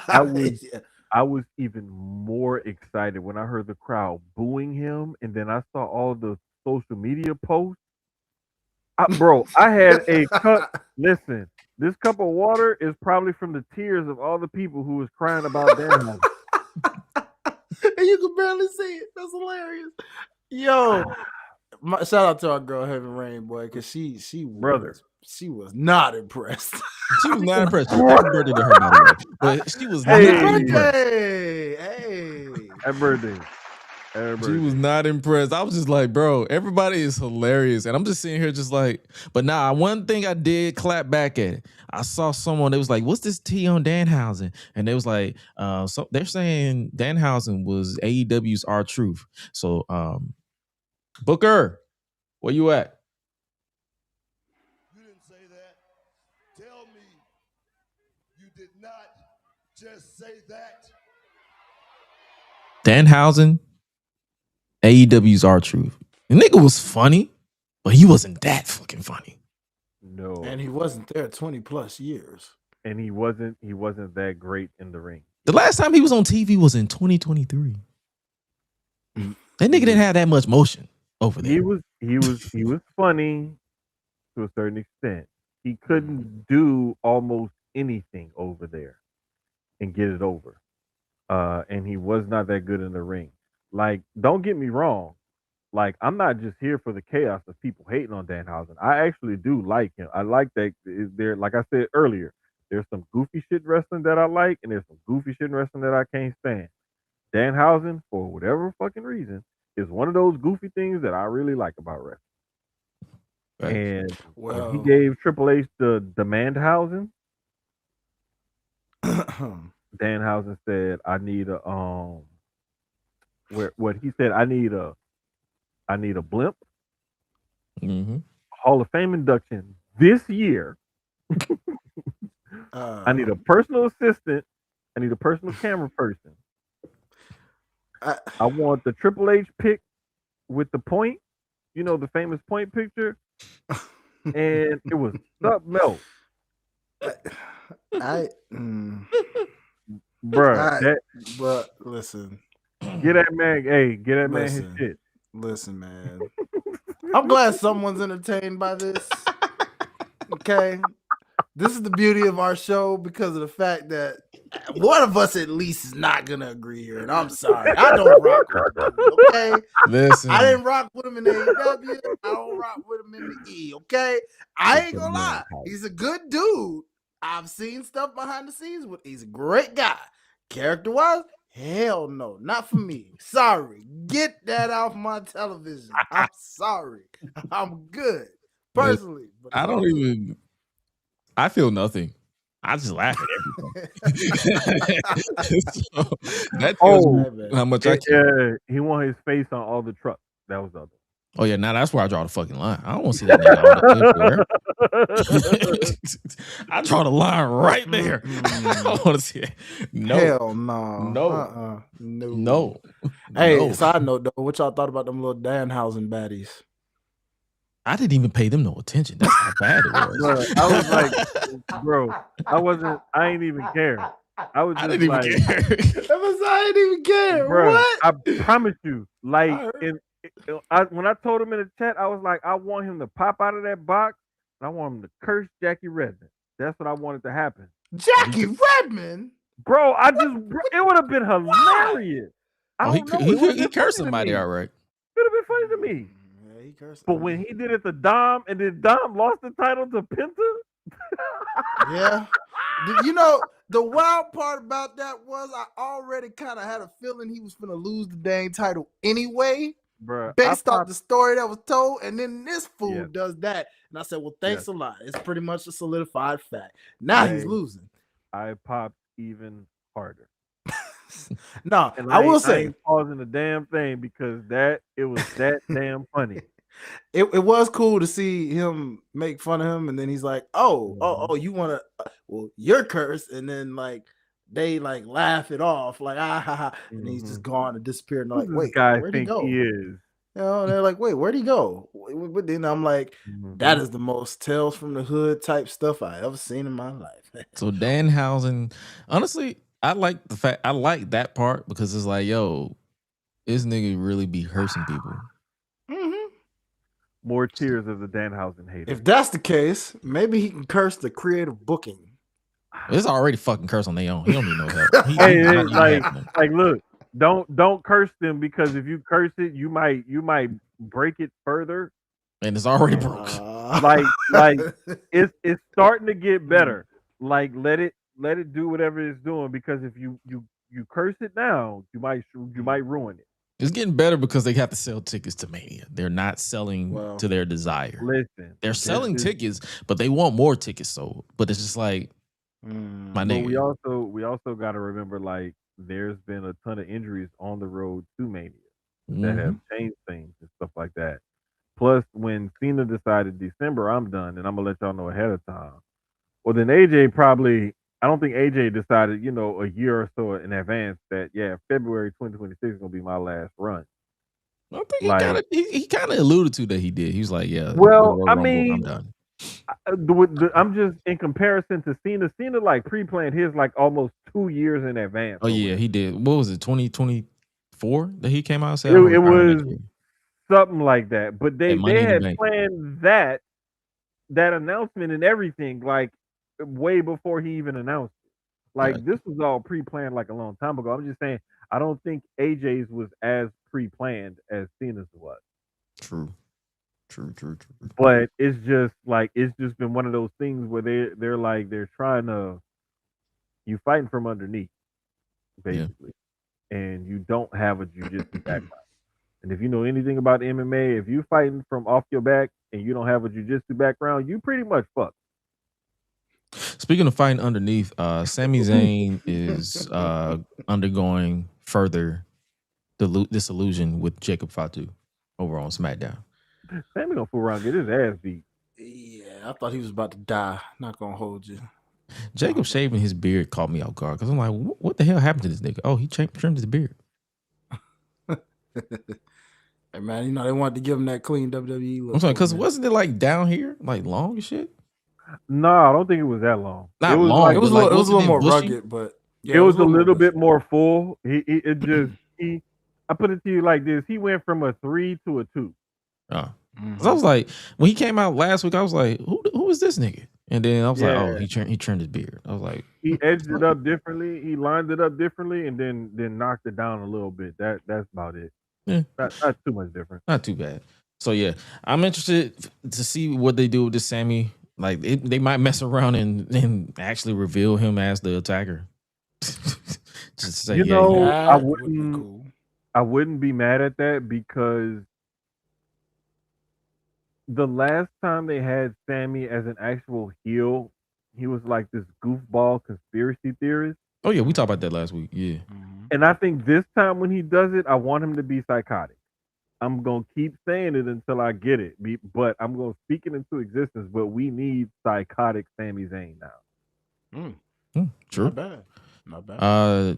I was even more excited when I heard the crowd booing him, and then I saw all the social media posts. Bro, I had a cup. Listen, this cup of water is probably from the tears of all the people who was crying about Danhausen. And you can barely see it. That's hilarious. Yo, shout out to our girl Heaven Rain, boy, because she was not impressed. She was not impressed. Happy birthday to her, by the way. But she was not impressed. Happy birthday. She was not impressed. I was just like, bro, everybody is hilarious. And I'm just sitting here just like, but nah, one thing I did clap back at it. I saw someone that was like, what's this T on Danhausen? And they was like, so they're saying Danhausen was AEW's R-Truth. So Booker, where you at? You didn't say that. Tell me you did not just say that. Danhausen, AEW's R-Truth. The nigga was funny, but he wasn't that fucking funny. No. And he wasn't there 20 plus years. And he wasn't that great in the ring. The last time he was on TV was in 2023. That nigga didn't have that much motion over there. He was funny to a certain extent. He couldn't do almost anything over there and get it over. And he was not that good in the ring. Like, don't get me wrong. Like, I'm not just here for the chaos of people hating on Danhausen. I actually do like him. I like that there, like I said earlier, there's some goofy shit wrestling that I like, and there's some goofy shit wrestling that I can't stand. Danhausen, for whatever fucking reason, is one of those goofy things that I really like about wrestling. Right. And when he gave Triple H the Demandhausen, Danhausen said, I need a what he said, I need a blimp, Hall of Fame induction this year. I need a personal assistant. I need a personal camera person. I want the Triple H pic with the point, the famous point picture. And it was something else. Bruh, but listen, get that man. Hey, get that man his shit. Listen, man. I'm glad someone's entertained by this. Okay. This is the beauty of our show because of the fact that one of us at least is not gonna agree here. And I'm sorry. I don't rock with him, okay? Listen. I didn't rock with him in AEW. I don't rock with him in the E, okay? I ain't gonna lie. He's a good dude. I've seen stuff behind the scenes with he's a great guy. Character-wise, hell no, not for me. Sorry. Get that off my television. I'm sorry. I'm good. Personally. But I don't even I feel nothing. I just laugh at everything. So, that tells me how much I care. He want his face on all the trucks. That was the other. Oh yeah, now that's where I draw the fucking line. I don't want to see that nigga everywhere. I draw the line right there. I don't want to see it. No. Hell no. No. Hey, side note though, what y'all thought about them little Danhausen baddies? I didn't even pay them no attention. That's how bad it was. I was like, bro, I ain't even care. I was just I didn't even care. I didn't even care. Bro, What? I promise you. Like, when I told him in the chat, I was like, I want him to pop out of that box and I want him to curse Jackie Redmond. That's what I wanted to happen. Jackie Redmond? Bro, it would have been hilarious. He cursed somebody, all right. It would have been funny to me. Yeah, he cursed. But when he did it to Dom and then Dom lost the title to Penta. Yeah. You know, the wild part about that was I already kind of had a feeling he was going to lose the dang title anyway. Bruh, based off the story that was told, and then this fool does that. And I said, well, thanks a lot. It's pretty much a solidified fact. Now he's losing. I popped even harder. No, I will say, I ain't pausing the damn thing because it was that damn funny. It was cool to see him make fun of him, and then he's like, oh, you want to, well, you're cursed, and then like they like laugh it off, like and he's just gone and disappeared. And they're like, wait, where'd he go? He is. You know, they're like, wait, where'd he go? But then I'm like, that is the most Tales from the Hood type stuff I ever seen in my life. So Danhausen, honestly, I like that part because it's like, yo, this nigga really be cursing people. More tears as a Danhausen hater. If that's the case, maybe he can curse the creative booking. It's already fucking curse on their own. He don't need no help. Like, look, don't curse them because if you curse it, you might break it further. And it's already broke. Like it's starting to get better. Like let it do whatever it's doing because if you curse it now, you might ruin it. It's getting better because they have to sell tickets to Mania. They're not selling to their desire. Listen, they're selling tickets, but they want more tickets sold. But it's just like, my nigga. We also got to remember, like, there's been a ton of injuries on the road to Mania that have changed things and stuff like that. Plus, when Cena decided December, I'm done, and I'm gonna let y'all know ahead of time. Well, then AJ probably. I don't think AJ decided, a year or so in advance that, February 2026 is going to be my last run. I think he kind of alluded to that he did. He was like, yeah. Well, I mean, I'm done. I'm just, in comparison to Cena like pre-planned his like almost 2 years in advance. Oh, yeah, he did. What was it, 2024 that he came out and said? It was something like that. But they had planned that announcement and everything, like, way before he even announced it. Like this was all pre-planned like a long time ago. I'm just saying I don't think AJ's was as pre-planned as Cena's was. True. But it's just been one of those things where they're trying to you fighting from underneath, basically. And you don't have a jiu-jitsu background. And if you know anything about MMA, if you fighting from off your back and you don't have a jiu-jitsu background, you pretty much fucked. Speaking of fighting underneath, Sami Zayn is undergoing further disillusion with Jacob Fatu over on SmackDown. Sami gonna fool around and get his ass beat. Yeah, I thought he was about to die. Not gonna hold you. Jacob shaving his beard caught me off guard because I'm like, what the hell happened to this nigga? Oh, he trimmed his beard. Hey man, they wanted to give him that clean WWE look. I'm sorry, because wasn't it like down here, like long and shit? No, I don't think it was that long. Not it was long, like It was but a like little, wasn't it more bushy? rugged, but yeah, it was a little more little bit bushy. more full. He I put it to you like this. He went from a 3 to a 2. Oh. 'Cause I was like, when he came out last week, I was like, who is this nigga? And then I was like, Yeah. oh, he trimmed his beard. I was like, He edged it up differently. He lined it up differently, and then knocked it down a little bit. That's about it. yeah, Not too much different. not too bad. So yeah, I'm interested to see what they do with this Sammy. Like they might mess around and actually reveal him as the attacker. Just to say, You yeah, know, That would be cool. I wouldn't be mad at that because the last time they had Sammy as an actual heel, he was like this goofball conspiracy theorist. oh yeah, we talked about that last week. Yeah, And I think this time when he does it, I want him to be psychotic. I'm gonna keep saying it until I get it, but I'm gonna speak it into existence. But we need psychotic Sami Zayn now. true. Not bad. Not bad.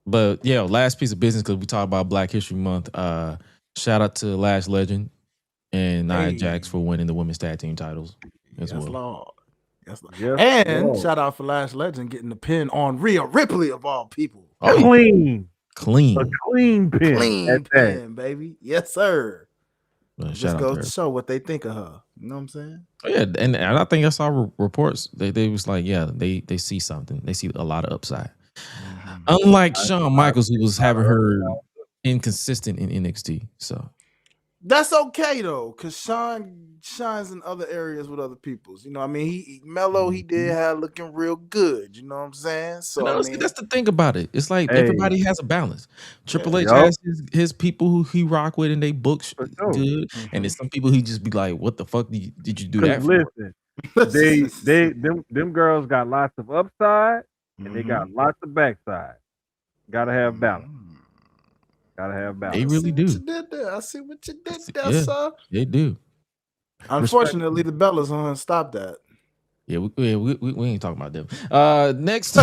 But yeah, last piece of business because we talked about Black History Month. Shout out to Lash Legend and Nia Jax for winning the women's tag team titles as Yes, well. Lord. Yes, Lord. Yes, And Lord. shout out for Lash Legend getting the pin on Rhea Ripley of all people. Oh, Clean, a clean. clean pin. Clean at that. pin, baby. Yes, sir. Shout Just out goes to to her. show what they think of her. You know what I'm saying? Oh, yeah, and I think I saw reports. They was like, yeah, they see something. They see a lot of upside. Unlike Shawn Michaels, who was having her inconsistent in NXT. So That's okay though, because Sean shines in other areas with other people's. You know, what I mean, he Mello, he did have looking real good. You know what I'm saying? So and I honestly, mean, that's the thing about it. It's like Hey. everybody has a balance. Triple H Yup. has his people who he rock with, and they book For sure. good. And there's some people he just be like, "What the fuck did you do Because that for?" listen, them girls got lots of upside and they got lots of backside. Gotta have balance. Gotta have balance. They really What you do. did there. I see what you did there, Yeah, sir. they do. Unfortunately, the Bellas on stop that. Yeah, we ain't talking about them. Next.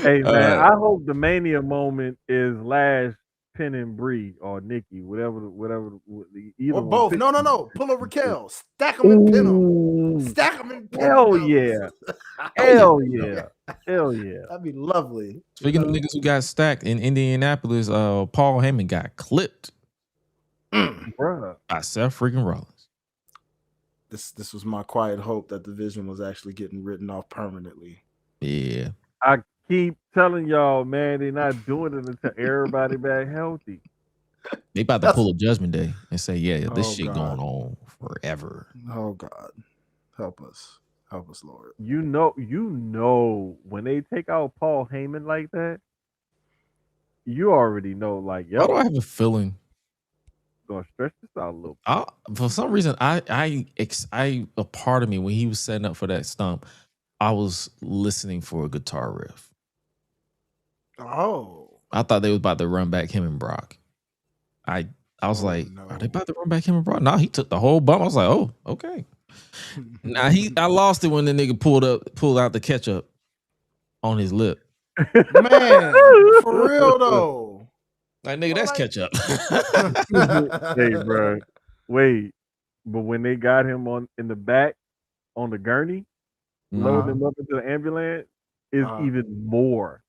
Hey man, I hope the mania moment is Lash pinning Bree or Nikki, whatever. Either Or one. both. Pick No. one. Pull a Raquel. Stack them and pin them. Ooh, Stack them and pin hell them. yeah, Hell hell yeah. That'd be lovely. Speaking of niggas who got stacked in Indianapolis, Paul Heyman got clipped Bruh. by Seth freaking Rollins. This was my quiet hope that the vision was actually getting written off permanently. Yeah. I keep telling y'all, man, they're not doing it until everybody back healthy. They about to pull a Judgment Day and say, yeah, this Oh, shit God. going on forever. Oh God, help us, Lord. You know, when they take out Paul Heyman like that, you already know, like, Why do yo, I have a feeling? gonna stretch this out a little. For some reason, a part of me when he was setting up for that stump, I was listening for a guitar riff. Oh, I thought they was about to run back him and Brock. I was like, no. are they about to run back him and Brock? No, he took the whole bump. I was like, oh, okay. Now I lost it when the nigga pulled out the ketchup on his lip. Man, for real though. Like, nigga, that's ketchup. Hey, bro, wait, but when they got him in the back on the gurney, loading him up into the ambulance, is even more.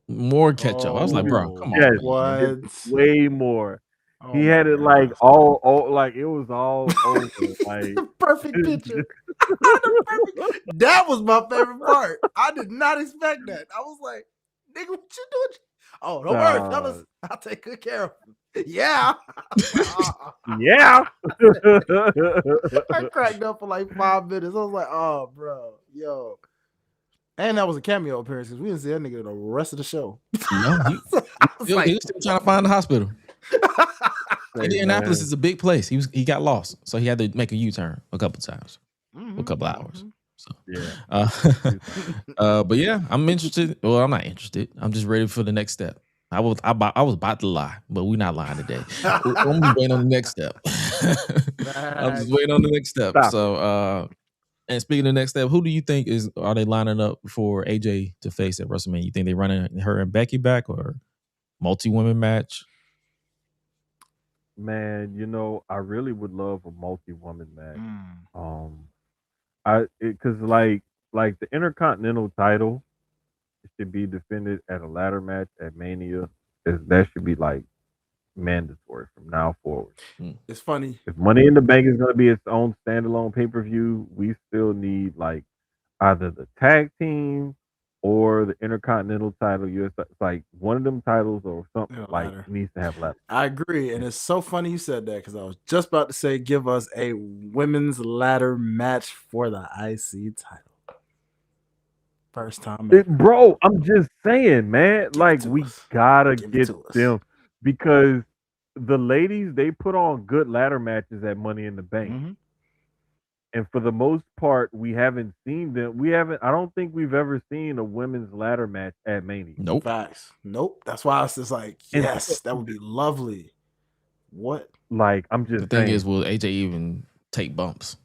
More ketchup. I was like, bro, come on. Yes, man. What? it's way more. Oh He had my it like gosh. all like it was all over. Like The perfect picture. That was my favorite part. I did not expect that. I was like, nigga, what you doing? Oh, don't worry, fellas. I'll take good care of him. Yeah. yeah. I cracked up for like 5 minutes. I was like, oh, bro, yo. And that was a cameo appearance because we didn't see that nigga the rest of the show. No, he was still trying to find the hospital. Indianapolis is a big place. He got lost, so he had to make a U-turn a couple times, a couple hours. So yeah. But yeah, I'm interested. Well, I'm not interested. I'm just ready for the next step. I was about to lie, but we're not lying today. I'm just waiting on the next step. I'm just waiting on the next step. Stop. So, and speaking of the next step, who do you think are they lining up for AJ to face at WrestleMania? You think they running her and Becky back or multi-women match? Man, I really would love a multi-woman match. Mm. Um, because like the Intercontinental title should be defended at a ladder match at Mania. That should be like mandatory from now forward. It's funny. If Money in the Bank is going to be its own standalone pay per view, we still need like either the tag team or the Intercontinental title. US, like one of them titles or something Yeah, like ladder. needs to have ladder. I agree, and it's so funny you said that because I was just about to say, give us a women's ladder match for the IC title. First time ever. Bro, I'm just saying, man. Give it Like to we us. gotta Give it get to us. them because the ladies they put on good ladder matches at Money in the Bank. Mhm. And for the most part, we haven't seen them. We haven't. I don't think we've ever seen a women's ladder match at Mania. Nope. Facts. Nope. That's why I was just like, And yes, that would be lovely. What? like, I'm The just thing saying, is, will AJ even take bumps?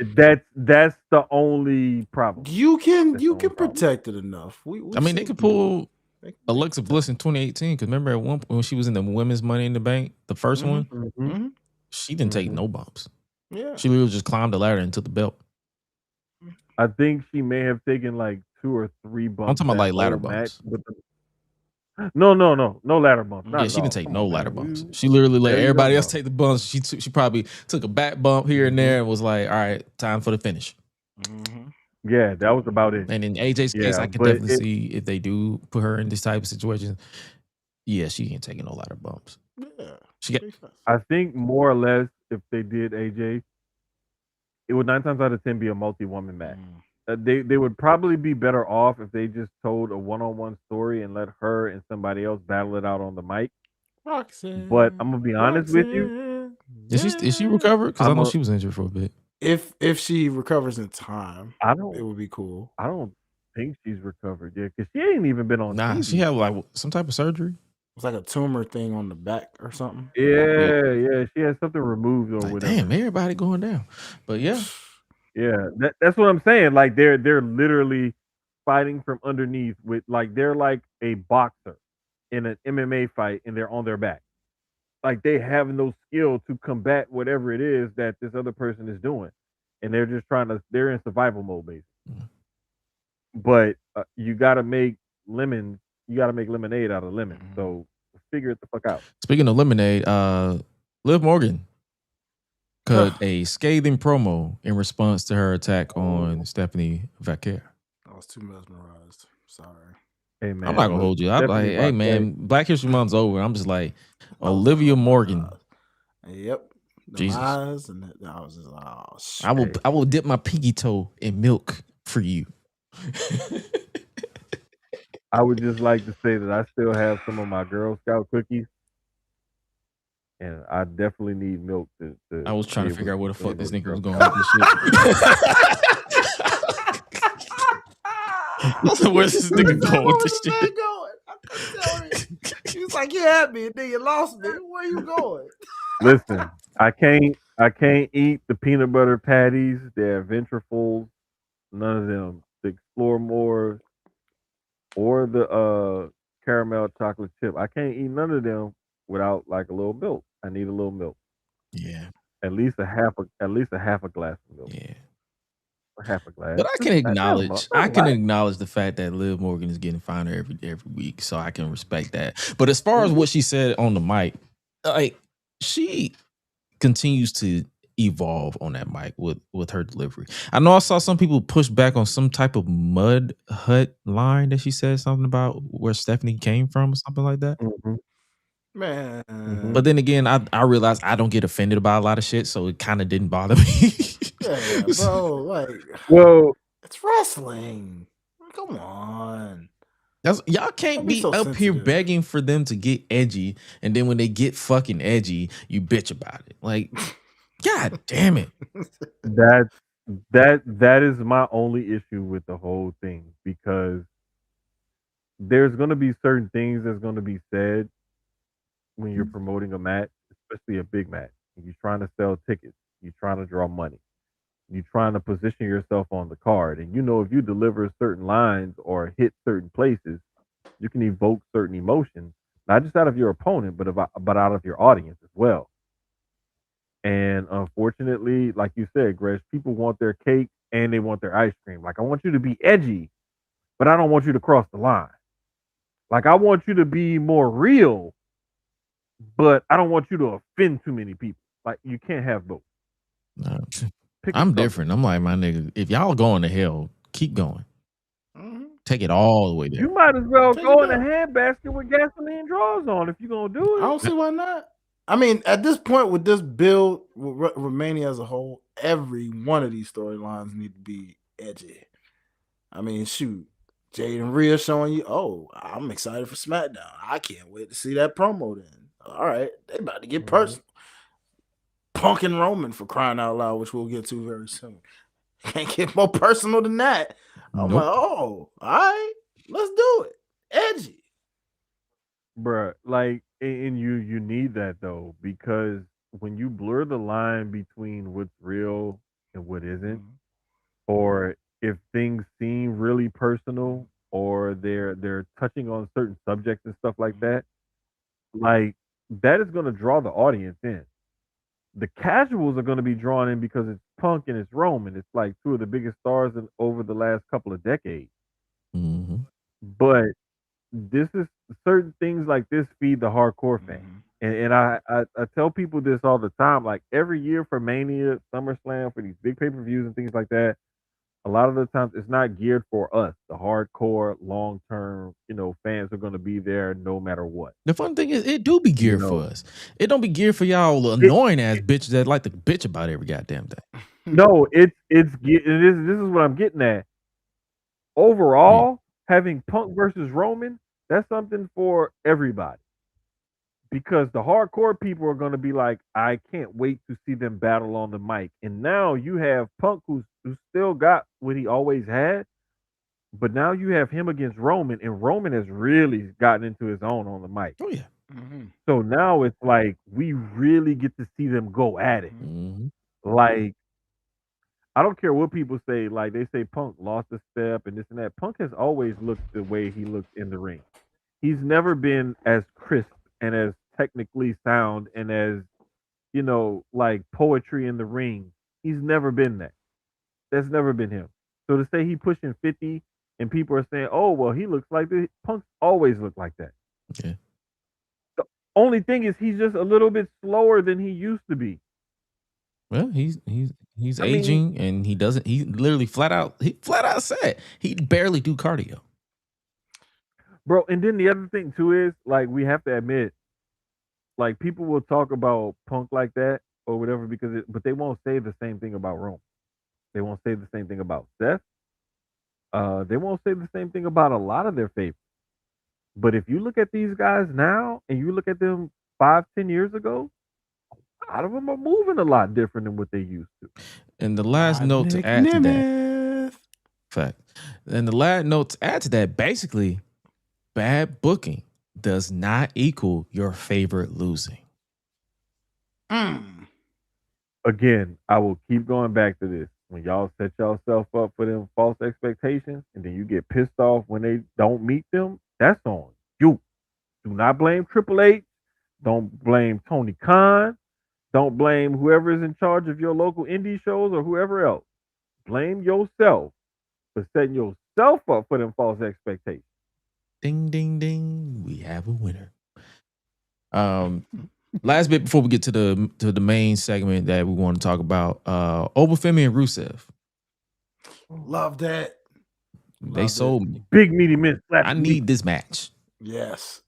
that's the only problem. You can That's the only problem. protect it enough. I mean, they could pull Alexa Bliss in 2018 because remember at one point when she was in the women's Money in the Bank, the 1st one, Mm-hmm. she didn't take no bumps. Yeah. She literally just climbed the ladder and took the belt. I think she may have taken like 2 or 3 bumps. I'm talking about that like ladder whole match, bumps. but no ladder bumps. Not Yeah, at she didn't all. take Come no on, ladder man. bumps. She literally let What are you everybody talking else about? take the bumps. She probably took a back bump here and there and was like, all right, time for the finish. Yeah, that was about it. And in AJ's case, Yeah, I can but definitely see if they do put her in this type of situation. Yeah, she ain't taking no ladder bumps. Yeah. She got I think more or less if they did AJ, it would 9 times out of 10 be a multi-woman match. They would probably be better off if they just told a one-on-one story and let her and somebody else battle it out on the mic. Roxanne. But I'm gonna be honest with you. Is she recovered? Because I know I'm a- she was injured for a bit. If she recovers in time, I it don't would be cool. I don't think she's recovered yet because she ain't even been on Nah, TV. she had like some type of surgery. It's like a tumor thing on the back or something. Yeah, she had something removed or Like, whatever. damn, everybody going down. But yeah, Yeah, that's what I'm saying. Like they're literally fighting from underneath with like they're like a boxer in an MMA fight and they're on their back. Like they have no skill to combat whatever it is that this other person is doing, and they're just they're in survival mode basically. But you got to make lemons. You got to make lemonade out of lemons. So figure it the fuck out. speaking of lemonade, Liv Morgan cut a scathing promo in response to her attack on Stephanie Vaquer. I was too mesmerized. Sorry. Hey man, I'm not gonna hold you. I'm like, hey man, Black History Month's over. I'm just like, Olivia Morgan. Yep. The Jesus. eyes and I was just like, oh shit. I will dip my pinky toe in milk for you. I would just like to say that I still have some of my Girl Scout cookies, and I definitely need milk to I was trying be to figure out able where the fuck this nigga was Girl going with this shit. Where's this nigga going with this shit? He was like, you had me, and then you lost me. Where you going? Listen, I can't eat the peanut butter patties, the Adventurefuls, none of them. The Explore More or the caramel chocolate chip. I can't eat none of them without like a little milk. I need a little milk. Yeah. At least a half a glass of milk. Yeah. Or half a glass. But I can acknowledge the fact that Liv Morgan is getting finer every week, so I can respect that. But as far as what she said on the mic, like she continues to evolve on that mic with her delivery. I know I saw some people push back on some type of mud hut line that she said something about where Stephanie came from or something like that. Man. But then again, I realized I don't get offended about a lot of shit, so it kind of didn't bother me. Yeah, bro. Like, well, it's wrestling. Come on. Y'all can't be so up here sensitive. begging for them to get edgy, and then when they get fucking edgy, you bitch about it. Like, god damn it. That is my only issue with the whole thing because there's going to be certain things that's going to be said when you're promoting a match, especially a big match. You're trying to sell tickets. You're trying to draw money. You're trying to position yourself on the card. And if you deliver certain lines or hit certain places, you can evoke certain emotions, not just out of your opponent, but out of your audience as well. well. And unfortunately, like you said, Gresh, people want their cake and they want their ice cream. Like I want you to be edgy, but I don't want you to cross the line. Like I want you to be more real, but I don't want you to offend too many people. Like you can't have both. Nah, Pick a I'm color. different. I'm like, my nigga, if y'all going to hell, keep going. Mhm. Take it all the way there. You might as well Take go it in a back. handbasket with gasoline drawers on if you're gonna do I it. don't see why not. I mean, at this point with this build, with Romania as a whole, every one of these storylines need to be edgy. I mean, shoot, Jade and Rhea showing you, oh, I'm excited for SmackDown. I can't wait to see that promo then. All right, they about to get personal. Punk and Roman for crying out loud, which we'll get to very soon. Can't get more personal than that. I'm Nope. like, oh, all right, let's do it. Edgy. Bruh, like and you need that though, because when you blur the line between what's real and what isn't, or if things seem really personal or they're touching on certain subjects and stuff like like that is gonna draw the audience in. The casuals are gonna be drawn in because it's Punk and it's Roman. It's like two of the biggest stars over the last couple of decades. Mm-hmm. But this is certain things like this feed the hardcore fan. And I tell people this all the time. Like every year for Mania, SummerSlam, for these big pay-per-views and things like that, a lot of the times it's not geared for us. The hardcore, long-term, fans are gonna be there no matter what. The fun thing is, it do be You geared for know. us. It don't be geared for y'all annoying ass bitches that like to bitch about every goddamn thing. No, this is what I'm getting at. Overall, having Punk versus Roman, that's something for everybody. Because the hardcore people are going to be like, I can't wait to see them battle on the mic. And now you have Punk who still got what he always had, but now you have him against Roman, and Roman has really gotten into his own on the mic. Oh yeah. So now it's like we really get to see them go at it. Mm-hmm. Like I don't care what people say. Like they say Punk lost a step and this and that. Punk has always looked the way he looked in the ring. He's never been as crisp and as technically sound and as like poetry in the ring. He's never been that. That's never been him. So to say he pushing 50 and people are saying, "Oh, well, he looks like this." Punk's always looked like that. Yeah. The only thing is he's just a little bit slower than he used to be. Well, he's I mean, aging, and he doesn't. He literally flat out said he barely do cardio. bro, and then the other thing too is like we have to admit, like people will talk about Punk like that or whatever but they won't say the same thing about Roman. They won't say the same thing about Seth. They won't say the same thing about a lot of their favorites. But if you look at these guys now and you look at them 5, 10 years ago, a lot of them are moving a lot different than what they used to. And the last note to add to that, fact. And the last note to add to that, basically, bad booking does not equal your favorite losing. Again, I will keep going back to this. When y'all set yourself up for them false expectations and then you get pissed off when they don't meet them, that's on you. Do not blame Triple H. Don't blame Tony Khan. Don't blame whoever is in charge of your local indie shows or whoever else. Blame yourself for setting yourself up for them false expectations. Ding, ding, ding. We have a winner. Last bit before we get to the main segment that we want to talk about, Obafemi and Rusev. Love that. They sold me. Big meaty men. I need this match. Yes.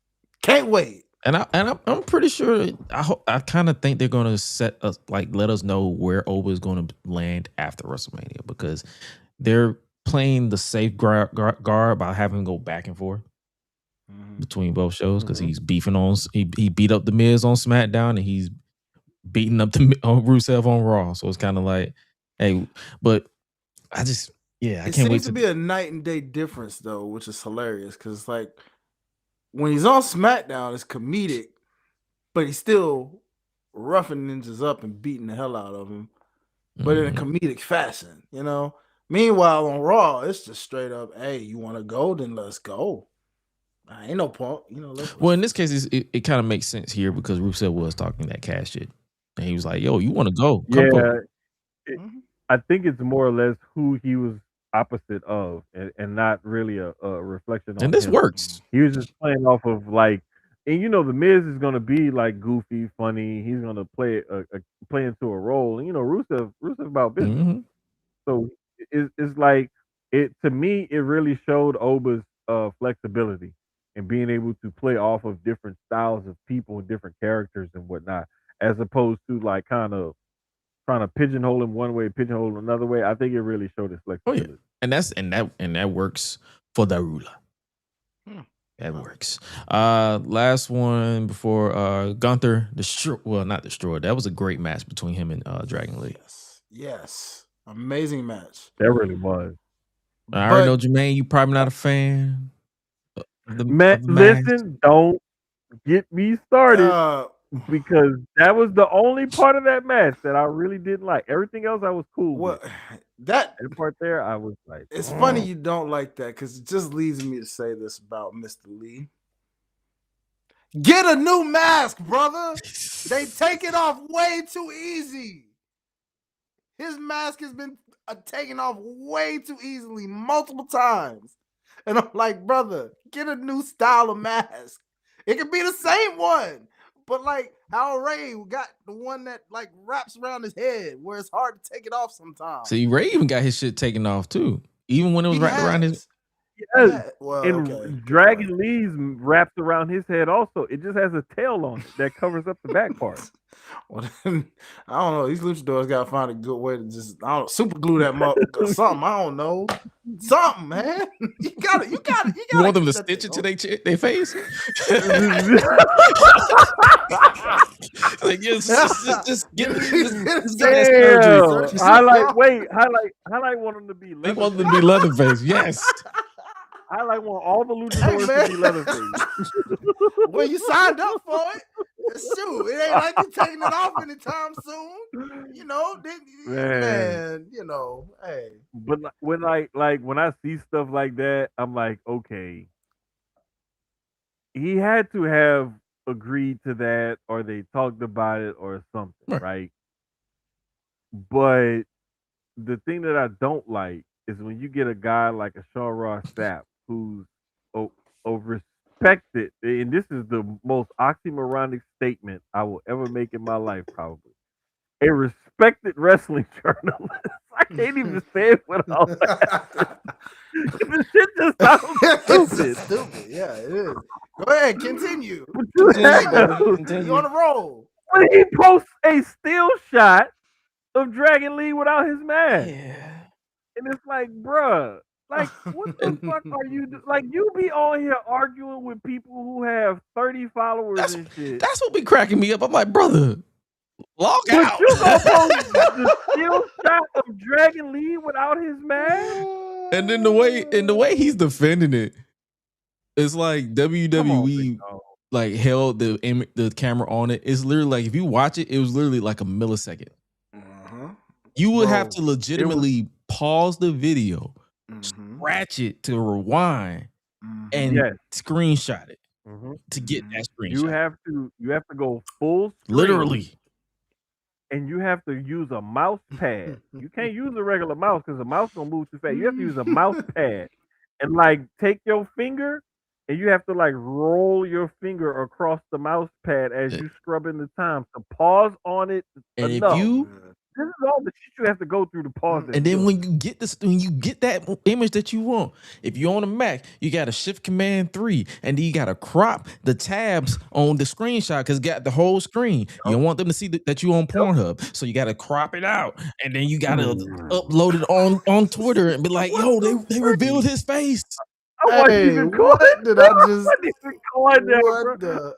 Can't wait. And I'm pretty sure. I kind of think they're gonna set us let us know where Oba is going to land after WrestleMania, because they're playing the safe guard by having him go back and forth between both shows, because he's beefing on he beat up the Miz on SmackDown and he's beating up on Rusev on Raw. So it's kind of like, hey, but I just I can't wait to be a night and day difference though, which is hilarious because like when he's on SmackDown, it's comedic, but he's still roughing ninjas up and beating the hell out of him, but in a comedic fashion, Meanwhile, on Raw, it's just straight up, hey, you want to go? Then let's go. Ain't no punk. Well, in this case, it kind of makes sense here because Rusev was talking that cash shit. And he was like, yo, you want to go? Come Yeah, I think it's more or less who he was opposite of, and not really a reflection on and this him. works. He was just playing off of like, and the Miz is gonna be like goofy, funny. He's gonna play play into a role, and Rusev about business. Mm-hmm. So it's like it to me. It really showed Oba's flexibility and being able to play off of different styles of people and different characters and whatnot, as opposed to like kind of trying to pigeonhole him one way, pigeonhole him another way. I think it really showed his Oh flexibility. yeah, and that works for the ruler. That works. Last one before Gunther not destroyed. That was a great match between him and Dragon Lee. Yes. Amazing match. That really was. I already know, Jermaine, you probably not a fan. Listen, don't get me started because that was the only part of that match that I really didn't like. Everything else I was cool with. That part there, I was like, it's funny you don't like that because it just leads me to say this about Mr. Lee. Get a new mask, brother. They take it off way too easy. His mask has been taken off way too easily multiple times. And I'm like, brother, get a new style of mask. It could be the same one. But like how Ray got the one that like wraps around his head where it's hard to take it off sometimes. See, Ray even got his shit taken off too. Even when it was wrapped around his... Yes. Dragon Lee's wraps around his head also. It just has a tail on it that covers up the back part. Well, then, I don't know. These luchadors gotta find a good way to just super glue that motherfucker. Something. I don't know. Something, man. You gotta. You want them to stitch it to their face? Like, just get surgery. Highlight want them to be. They want them to be Leatherface. Yes. Highlight want all the luchadors to be Leatherface. Well, you signed up for it. Shoot, it ain't like you're taking it off anytime soon. Man, hey. But when I see stuff like that, I'm like, okay, he had to have agreed to that, or they talked about it, or something, right? But the thing that I don't like is when you get a guy like a Shawn Ross Sapp who's respected, and this is the most oxymoronic statement I will ever make in my life, probably. A respected wrestling journalist. I can't even say it without laughing. This shit just sounds stupid. Stupid, yeah, it is. Go ahead, continue. You on the roll. When he posts a still shot of Dragon Lee without his mask. Yeah. And it's like, bruh, like, what the fuck are you doing? Like, you be on here arguing with people who have 30 followers and shit. That's what be cracking me up. I'm like, brother, log out. But you gonna post the still shot of Dragon Lee without his mask? And then the way he's defending it, it's like WWE like held the camera on it. It's literally like, if you watch it, it was literally like a millisecond. You would have to legitimately pause the video, scratch it to rewind, and screenshot it to get that screenshot. You have to go full screen, literally, and you have to use a mouse pad. You can't use a regular mouse because the mouse gonna move too fast. You have to use a mouse pad and like take your finger, and you have to like roll your finger across the mouse pad as you scrub in the time to pause on it. And enough. This is all the shit you have to go through to pause it. And then when you get that image that you want, if you're on a Mac, you got to Shift Command 3, and then you got to crop the tabs on the screenshot because it got the whole screen. You don't want them to see that you on Pornhub, so you got to crop it out, and then you got to upload it on Twitter and be like, "Yo, they revealed his face." I wasn't even going there.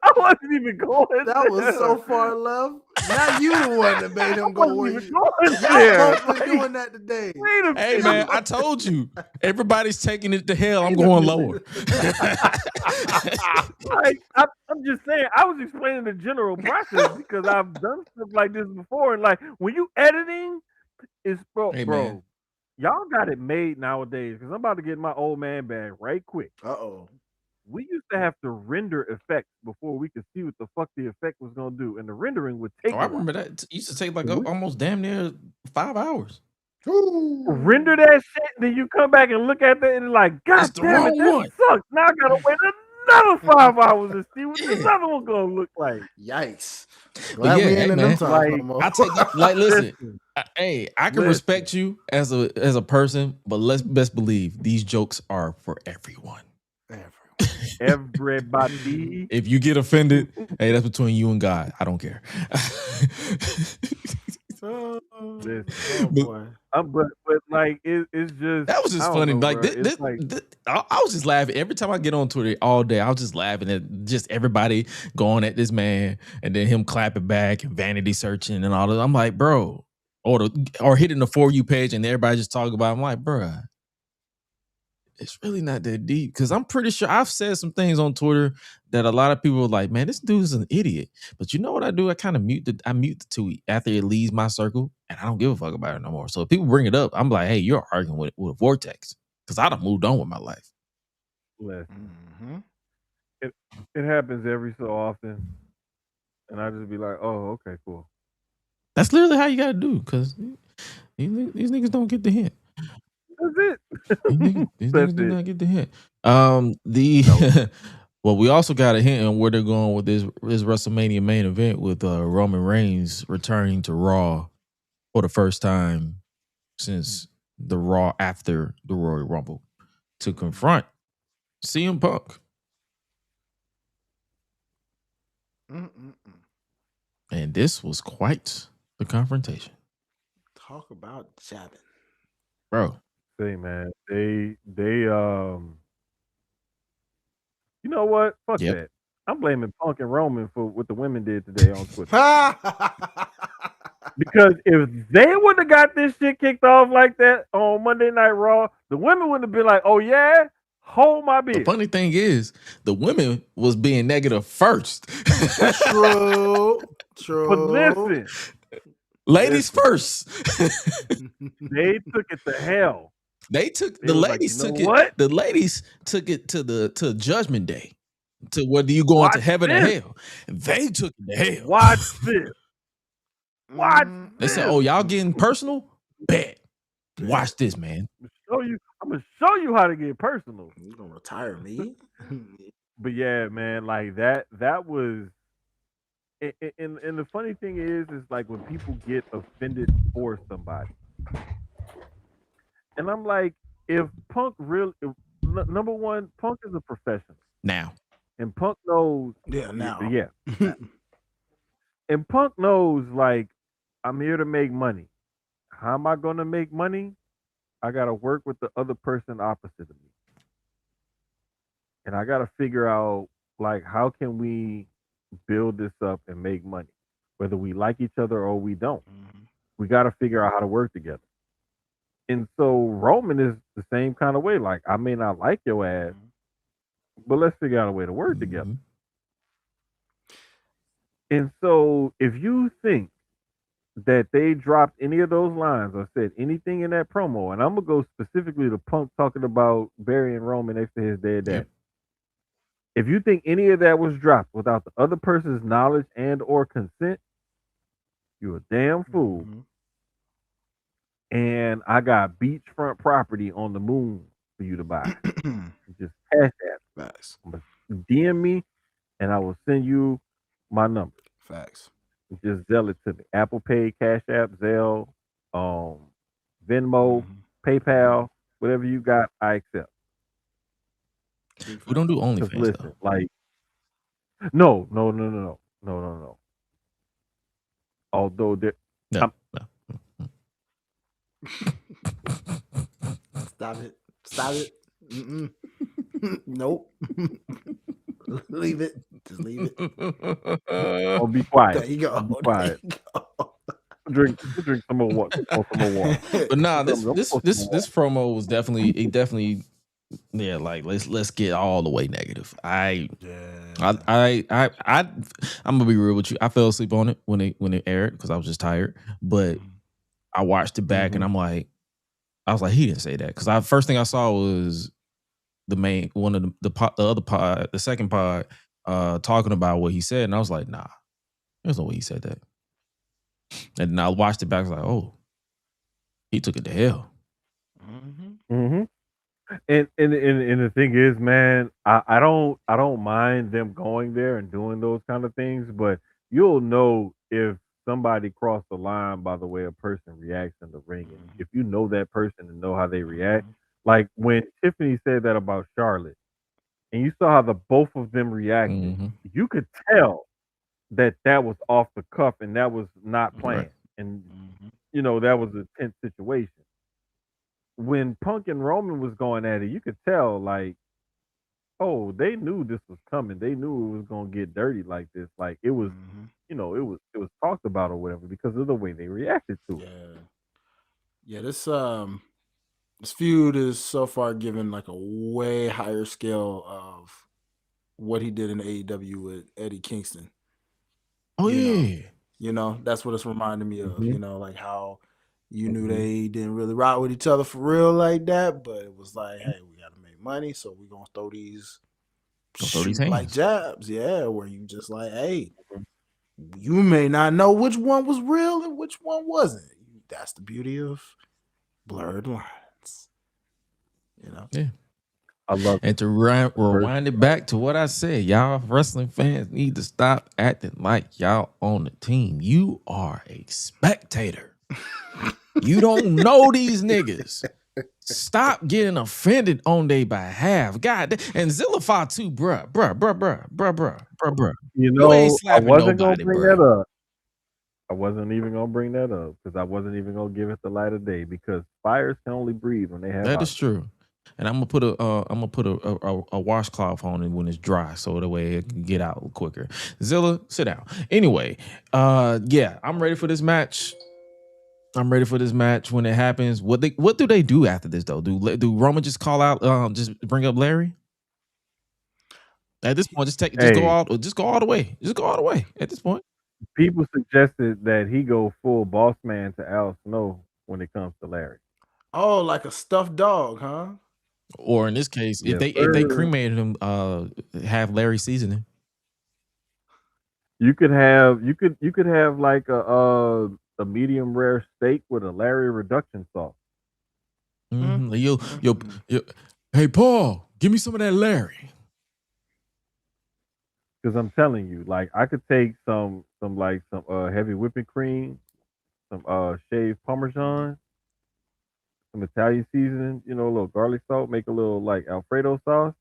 I wasn't even going there. That was so far left. Now you the one that made him go where you. Y'all both been doing that today. Hey man, I told you. Everybody's taking it to hell. I'm going lower. I'm just saying. I was explaining the general process because I've done stuff like this before, and like when you editing, it's bro. Y'all got it made nowadays because I'm about to get my old man bag right quick. Uh-oh. we used to have to render effects before we could see what the fuck the effect was gonna do, and the rendering would take. Oh, I remember that. It used to take like We- almost damn near 5 hours. Render that shit, then you come back and look at that and like, God It's the damn it, wrong this one. sucks. Now I gotta wait another 5 hours to see what this other one gonna look like. Yikes. But Glad yeah, we hey, ain't in man, them times like, no more. I take like listen. Listen, Hey, I can Listen. respect you as a person, but let's best believe these jokes are for everyone. everybody. If you get offended, hey, that's between you and God. I don't care. Listen, boy. but like it's just That was I just don't funny. know, Like bro. It's I was just laughing every time I get on Twitter all day. I was just laughing at just everybody going at this man and then him clapping back and vanity searching and all that. I'm like, bro, or hitting the For You page and everybody just talking about it. I'm like, bro, it's really not that deep. Because I'm pretty sure I've said some things on Twitter that a lot of people are like, man, this dude is an idiot. But you know what I do? I kind of mute the tweet after it leaves my circle, and I don't give a fuck about it no more. So if people bring it up, I'm like, hey, you're arguing with a vortex. Because I done moved on with my life. listen. It happens every so often, and I just be like, oh, okay, cool. That's literally how you gotta do, because these niggas don't get the hint. That's it. These That's niggas do it. not get the hint. Well, we also got a hint on where they're going with this WrestleMania main event with Roman Reigns returning to Raw for the first time since the Raw after the Royal Rumble to confront CM Punk. And this was quite the confrontation. Talk about jabbing. Bro. Say, man, they you know what? Fuck that. I'm blaming Punk and Roman for what the women did today on Twitter. Because if they would have got this shit kicked off like that on Monday Night Raw, the women would have been like, oh yeah, hold my bitch. The funny thing is, the women was being negative first. True. But listen, ladies first. They took it to hell. They took They the was like, ladies you know took it. what? The ladies took it to Judgment Day, to whether you going to heaven or hell. They took it to hell. Watch this. Watch They said, this. "Oh, y'all getting personal? Bet. Watch this, man. I'm gonna show you how to get personal. You gonna retire me? But yeah, man, like that was. And the funny thing is like when people get offended for somebody, and I'm like, if Punk really, number one, Punk is a professional now, and Punk knows. Yeah, now. Yeah. And Punk knows, like, I'm here to make money. How am I gonna make money? I gotta work with the other person opposite of me, and I gotta figure out like how can we build this up and make money, whether we like each other or we don't. We got to figure out how to work together. And so Roman is the same kind of way. Like, I may not like your ass, but let's figure out a way to work together. And so if you think that they dropped any of those lines or said anything in that promo, and I'm gonna go specifically to Punk talking about burying Roman next to his dead dad. If you think any of that was dropped without the other person's knowledge and or consent, you're a damn fool. And I got beachfront property on the moon for you to buy. Just cash that. Facts. DM me, and I will send you my number. Facts. Just Zelle it to me. Apple Pay, Cash App, Zelle, Venmo, PayPal, whatever you got, I accept. We don't do OnlyFans. Listen, though. like, no. Although there, no. Stop it. Nope. Leave it. Just leave it. Oh, be quiet. There you go. Be quiet. Drink some more water. But nah, this promo was definitely. Yeah, like let's get all the way negative. I'm gonna be real with you. I fell asleep on it when it aired because I was just tired. But I watched it back and I was like, he didn't say that because first thing I saw was the main one of the other pod, the second pod, talking about what he said, and I was like, nah, there's no way he said that. And then I watched it back, I was like, oh, he took it to hell. And the thing is, man, I don't mind them going there and doing those kind of things, but you'll know if somebody crossed the line by the way a person reacts in the ring. And if you know that person and know how they react, like when Tiffany said that about Charlotte, and you saw how the both of them reacted, you could tell that was off the cuff and that was not planned, Right. and you know that was a tense situation. When Punk and Roman was going at it, you could tell like, oh, they knew this was coming. They knew it was gonna get dirty like this. Like it was, you know, it was talked about or whatever because of the way they reacted to it. Yeah, this feud is so far given like a way higher scale of what he did in AEW with Eddie Kingston. Oh You know, yeah. you know, that's what it's reminding me of. You know, like how you knew they didn't really rock with each other for real like that, but it was like, hey, we gotta make money, so we're gonna throw these like hands. jabs, where you just like, hey, you may not know which one was real and which one wasn't. That's the beauty of blurred lines. You know? Yeah. I love And to rewind it back to what I said, y'all wrestling fans need to stop acting like y'all on the team. You are a spectator. You don't know these niggas. Stop getting offended on their behalf. God, and Zillify too, bruh. You You know, ain't I slapping wasn't nobody, gonna bring bruh. that up. I wasn't even gonna bring that up because I wasn't even gonna give it the light of day because fires can only breathe when they have. That is true. And I'm gonna put a washcloth on it when it's dry, so the way it can get out quicker. Zilla, sit down. Anyway, yeah, I'm ready for this match. I'm ready for this match when it happens. What do they do after this though? Do Roman just call out? Just bring up Larry? At this point, just go all the way. Just go all the way. At this point, People suggested that he go full boss man to Al Snow when it comes to Larry. Oh, like a stuffed dog, huh? or in this case, Yes, if they sir. cremated him, have Larry seasoning. You could have like a medium rare steak with a Larry reduction sauce. Yo, hey Paul, give me some of that Larry. Because I'm telling you, like I could take some heavy whipping cream, some shaved Parmesan, some Italian seasoning, you know, a little garlic salt, make a little like Alfredo sauce,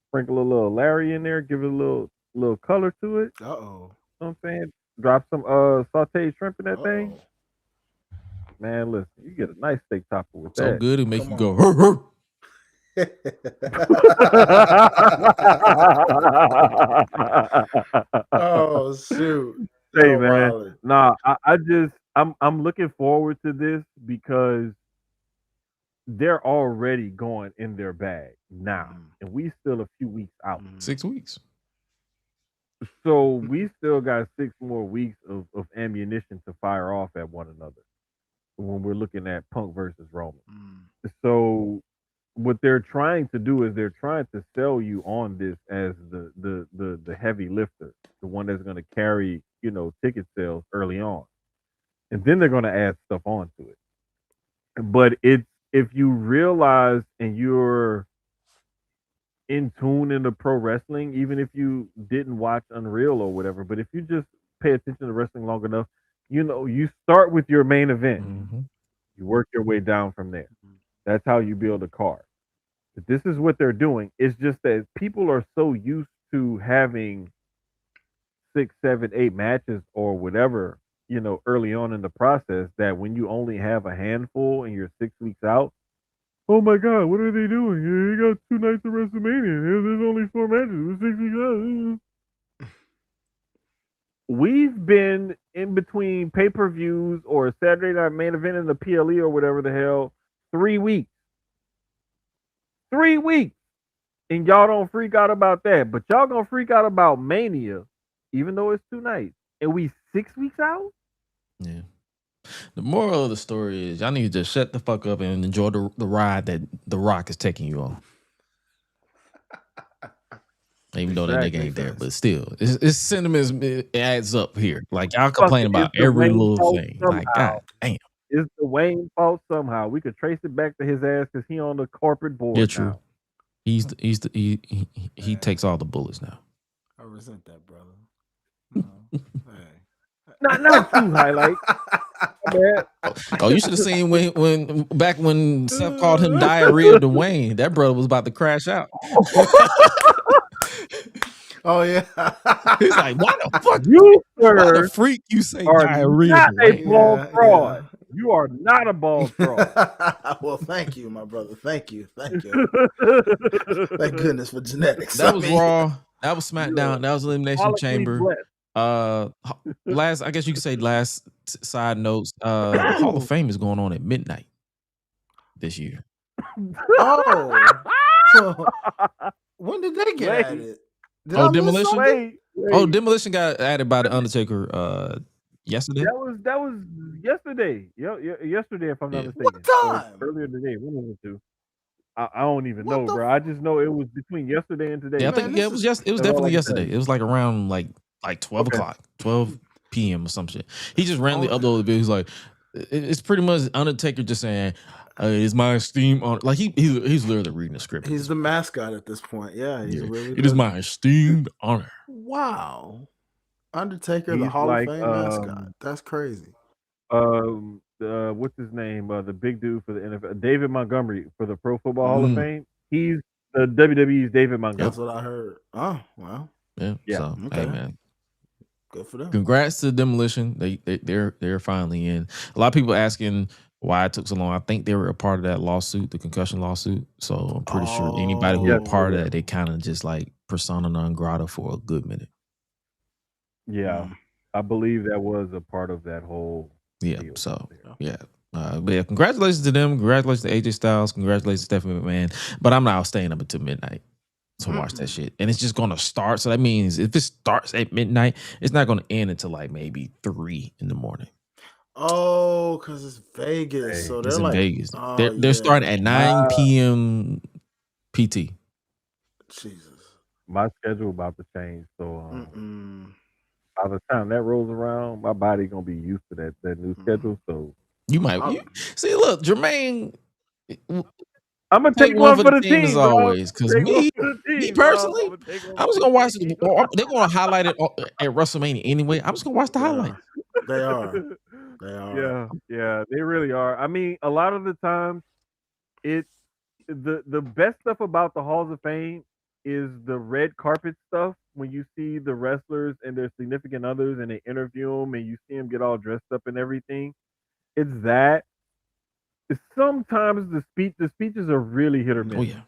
sprinkle a little Larry in there, give it a little color to it. Uh-oh. You know what I'm saying? Drop some sauteed shrimp in that thing. Man, listen, you get a nice steak topper with So that. good it make you go hur, hur. Oh shoot. Hey Yo, man, wildin'. nah, I'm looking forward to this because they're already going in their bag now, and we still a few weeks out. 6 weeks. So we still got 6 more weeks of ammunition to fire off at one another when we're looking at Punk versus Roman. So what they're trying to do is they're trying to sell you on this as the heavy lifter, the one that's going to carry, you know, ticket sales early on. And then they're going to add stuff onto it. But it's if you realize and you're in tune into pro wrestling, even if you didn't watch Unreal or whatever, but if you just pay attention to wrestling long enough, you know, you start with your main event. You work your way down from there. That's how you build a card. But this is what they're doing. It's just that people are so used to having 6, 7, 8 matches or whatever, you know, early on in the process that when you only have a handful and you're 6 weeks out, oh my God, what are they doing? They got 2 nights of WrestleMania. There's only 4 matches. We're 6 weeks out. We've been in between pay-per-views or Saturday Night Main Event in the PLE or whatever the hell, 3 weeks. 3 weeks. And y'all don't freak out about that. But y'all gonna freak out about Mania, even though it's 2 nights. And we 6 weeks out? Yeah. The moral of the story is y'all need to just shut the fuck up and enjoy the ride that The Rock is taking you on. Even though that nigga Exactly, ain't there, facts. but still, it's sentiments. It adds up here. Like y'all Fuck complain it, about it's every Dwayne little fault thing. Like somehow. God damn. It's Dwayne fault somehow. We could trace it back to his ass because he on the corporate board Yeah, true. now. He takes all the bullets now. I resent that, brother. No. Hey. Not you, Hi-Lite. My Oh, you should have seen when back when Seth called him Diarrhea Dwayne. That brother was about to crash out. Oh yeah. He's like, why the fuck? You, Why the sir, freak you say are diarrhea not a Dwayne? bald Yeah, fraud. yeah. You are not a bald fraud. Well, thank you, my brother. Thank you. Thank goodness for genetics. That was Raw. That was SmackDown. That was Elimination Symbolically Chamber. blessed. Last, I guess you could say last side notes. The Hall of Fame is going on at midnight this year. Oh. When did they get added? Did I miss Demolition. something? Oh, Demolition got added by the Undertaker yesterday. That was yesterday. Yesterday, if I'm not mistaken. What time? Or earlier today. When was it to? I don't even What know, the bro. I just know it was between yesterday and today. Yeah, I Man, think this it was is- just. It was That's all definitely I can yesterday. tell you. It was like around like 12 o'clock, 12 p.m. or some shit. He just randomly uploaded a video. He's like, it's pretty much Undertaker just saying, "It's my esteemed honor." Like he's literally reading the script. He's the mascot at this point. Yeah, he's really. It is my esteemed honor. Wow. Undertaker, the He's Hall like, of Fame mascot. That's crazy. What's his name? The big dude for the NFL, David Montgomery for the Pro Football Hall of Fame. He's the WWE's David Montgomery. That's what I heard. Oh, wow. Yeah. So Okay. hey man, Good for them. congrats to Demolition. They're finally in. A lot of people asking why it took so long. I think they were a part of that lawsuit, the concussion lawsuit. So I'm pretty sure anybody who was a part of that, they kind of just like persona non grata for a good minute. Yeah, I believe that was a part of that whole. Yeah. So yeah. But yeah, congratulations to them. Congratulations to AJ Styles. Congratulations to Stephanie McMahon. But I'm now staying up until midnight to watch that shit. And it's just going to start. So that means if it starts at midnight, it's not going to end until like maybe 3 in the morning. Oh, because it's Vegas. So they're It's in like Vegas. Oh, They're starting at 9 p.m. PT. Jesus. My schedule about to change. So by the time that rolls around, my body gonna be used to that new schedule. So you might see. Look, Jermaine. I'm gonna take one for the team as always. Because me personally, I'm just gonna watch it. They're gonna highlight it at WrestleMania anyway. I'm just gonna watch the highlights. They are. They are. Yeah, they really are. I mean, a lot of the times, the best stuff about the Halls of Fame is the red carpet stuff. When you see the wrestlers and their significant others, and they interview them, and you see them get all dressed up and everything. It's that. Sometimes the speeches are really hit or miss. Oh yeah,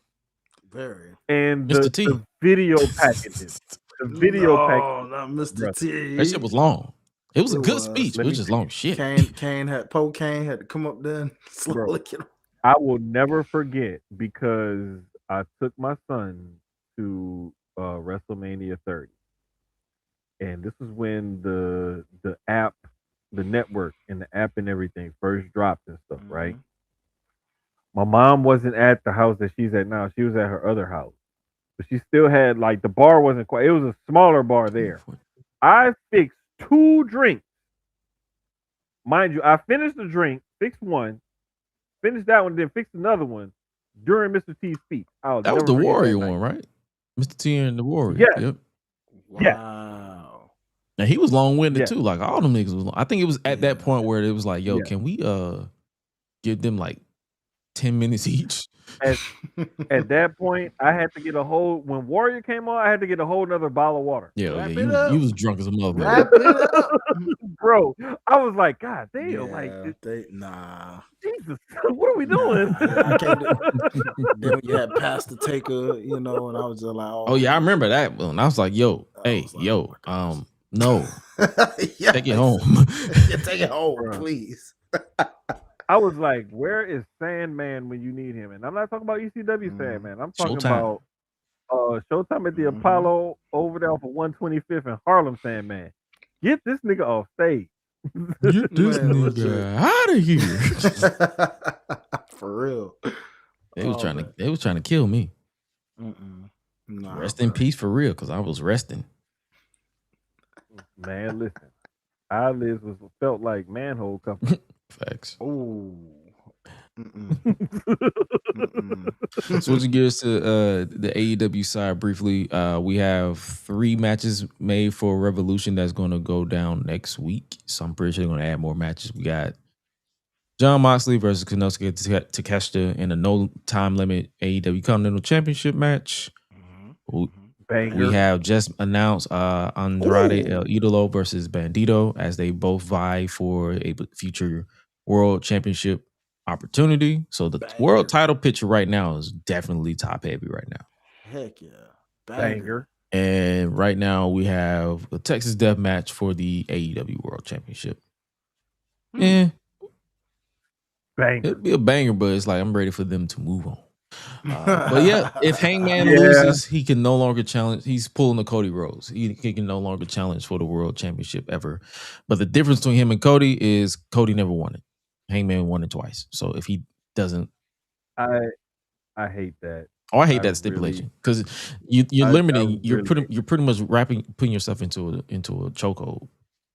very. And Mr. T. the video packages, not Mr. T. That shit was long. It was a good speech. It was just long shit. Kane had to come up there and slowly get him. I will never forget because I took my son to WrestleMania 30, and this is when the app, the network, and the app and everything first dropped and stuff, right? My mom wasn't at the house that she's at now. She was at her other house, but she still had like the bar wasn't quite. It was a smaller bar there. I fixed 2 drinks, mind you. I finished the drink, fixed one, finished that one, then fixed another one during Mr. T's speech. That was the Warrior one, right? Mr. T and the Warrior. Yes. Yep. Wow. Now he was long-winded too. Like all them niggas was long. I think it was at that point where it was like, yo, can we give them like 10 minutes each? At that point, I had to get when Warrior came on, I had to get a whole nother bottle of water. Yeah, you was drunk as a motherfucker. Wrap it up. Bro, I was like, God damn, Jesus, what are we doing? I can't then you had Pastor Taker, and I was just like, oh yeah, I remember that one. I was like, yo, no. Take it home. Take it home, please. I was like, where is Sandman when you need him? And I'm not talking about ECW Sandman. I'm talking about Showtime at the Apollo over there for 125th and Harlem Sandman. Get this nigga off stage. Get this nigga out of here. For real. They was trying to kill me. Nah, Rest in peace for real, because I was resting. Man, listen. Eyelids felt like manhole cover. Facts. Oh. Switching gears to the AEW side briefly, we have 3 matches made for Revolution that's going to go down next week. So I'm pretty sure they're going to add more matches. We got John Moxley versus Konosuke Takeshita in a no time limit AEW Continental Championship match. Banger. We have just announced Andrade El Idolo versus Bandito as they both vie for a future world championship opportunity. So the world title picture right now is definitely top heavy right now. Heck yeah. Banger. And right now we have a Texas Death Match for the AEW World Championship. Banger. It'd be a banger, but it's like I'm ready for them to move on. But yeah, if Hangman loses, he can no longer challenge. He's pulling the Cody Rhodes. He can no longer challenge for the world championship ever. But the difference between him and Cody is Cody never won it. Hangman won it twice. So if he doesn't, I hate that. I hate that stipulation because you're limiting. You're pretty much putting yourself into a chokehold.